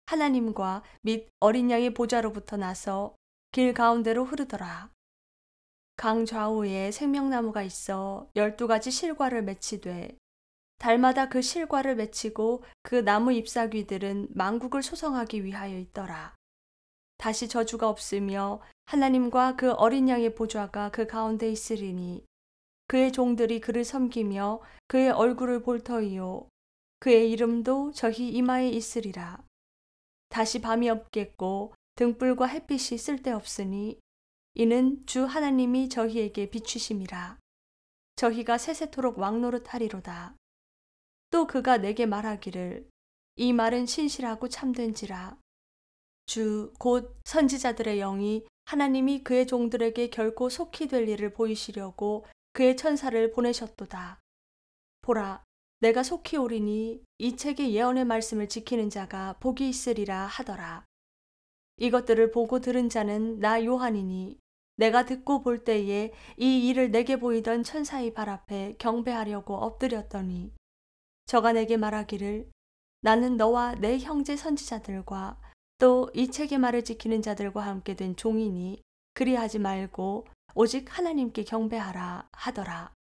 하나님과 및 어린 양의 보좌로부터 나서 길 가운데로 흐르더라. 강 좌우에 생명나무가 있어 12가지 실과를 맺히되 달마다 그 실과를 맺히고 그 나무 잎사귀들은 만국을 소성하기 위하여 있더라. 다시 저주가 없으며 하나님과 그 어린 양의 보좌가 그 가운데 있으리니 그의 종들이 그를 섬기며 그의 얼굴을 볼 터이요 그의 이름도 저희 이마에 있으리라. 다시 밤이 없겠고 등불과 햇빛이 쓸데없으니 이는 주 하나님이 저희에게 비추심이라. 저희가 세세토록 왕노릇하리로다. 또 그가 내게 말하기를 이 말은 신실하고 참된지라. 주 곧 선지자들의 영이 하나님이 그의 종들에게 결코 속히 될 일을 보이시려고 그의 천사를 보내셨도다. 보라, 내가 속히 오리니 이 책의 예언의 말씀을 지키는 자가 복이 있으리라 하더라. 이것들을 보고 들은 자는 나 요한이니 내가 듣고 볼 때에 이 일을 내게 보이던 천사의 발 앞에 경배하려고 엎드렸더니 저가 내게 말하기를 나는 너와 내 형제 선지자들과 또 이 책의 말을 지키는 자들과 함께 된 종이니 그리하지 말고 오직 하나님께 경배하라 하더라.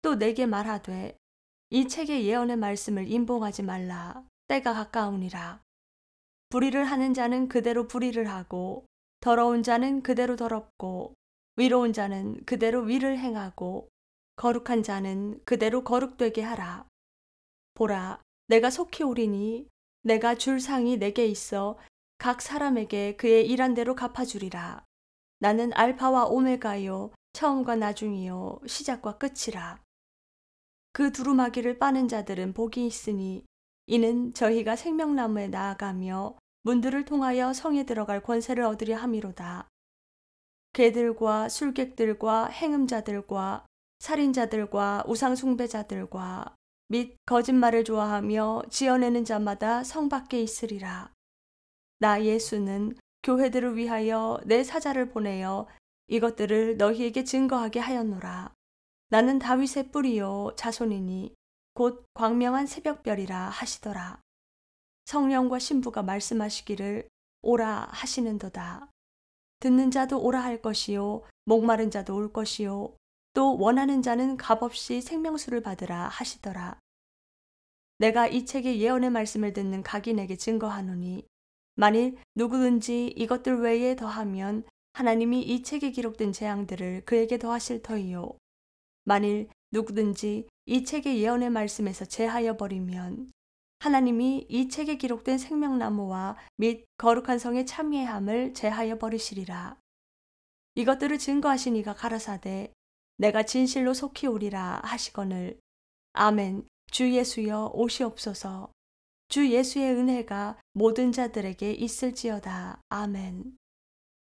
또 내게 말하되 이 책의 예언의 말씀을 임봉하지 말라. 때가 가까우니라. 불의를 하는 자는 그대로 불의를 하고 더러운 자는 그대로 더럽고 위로운 자는 그대로 위를 행하고 거룩한 자는 그대로 거룩되게 하라. 보라, 내가 속히 오리니 내가 줄 상이 내게 있어 각 사람에게 그의 일한 대로 갚아주리라. 나는 알파와 오메가요 처음과 나중이요 시작과 끝이라. 그 두루마기를 빠는 자들은 복이 있으니 이는 저희가 생명나무에 나아가며 문들을 통하여 성에 들어갈 권세를 얻으려 함이로다. 개들과 술객들과 행음자들과 살인자들과 우상숭배자들과 및 거짓말을 좋아하며 지어내는 자마다 성 밖에 있으리라. 나 예수는 교회들을 위하여 내 사자를 보내어 이것들을 너희에게 증거하게 하였노라. 나는 다윗의 뿌리요 자손이니 곧 광명한 새벽별이라 하시더라. 성령과 신부가 말씀하시기를 오라 하시는도다. 듣는 자도 오라 할 것이요 목마른 자도 올 것이요 또 원하는 자는 값없이 생명수를 받으라 하시더라. 내가 이 책의 예언의 말씀을 듣는 각인에게 증거하노니 만일 누구든지 이것들 외에 더하면 하나님이 이 책에 기록된 재앙들을 그에게 더하실 터이요 만일 누구든지 이 책의 예언의 말씀에서 제하여 버리면 하나님이 이 책에 기록된 생명나무와 및 거룩한 성의 참여함을 제하여 버리시리라. 이것들을 증거하신 이가 가라사대 내가 진실로 속히 오리라 하시거늘 아멘. 주 예수여 오시옵소서. 주 예수의 은혜가 모든 자들에게 있을지어다. 아멘.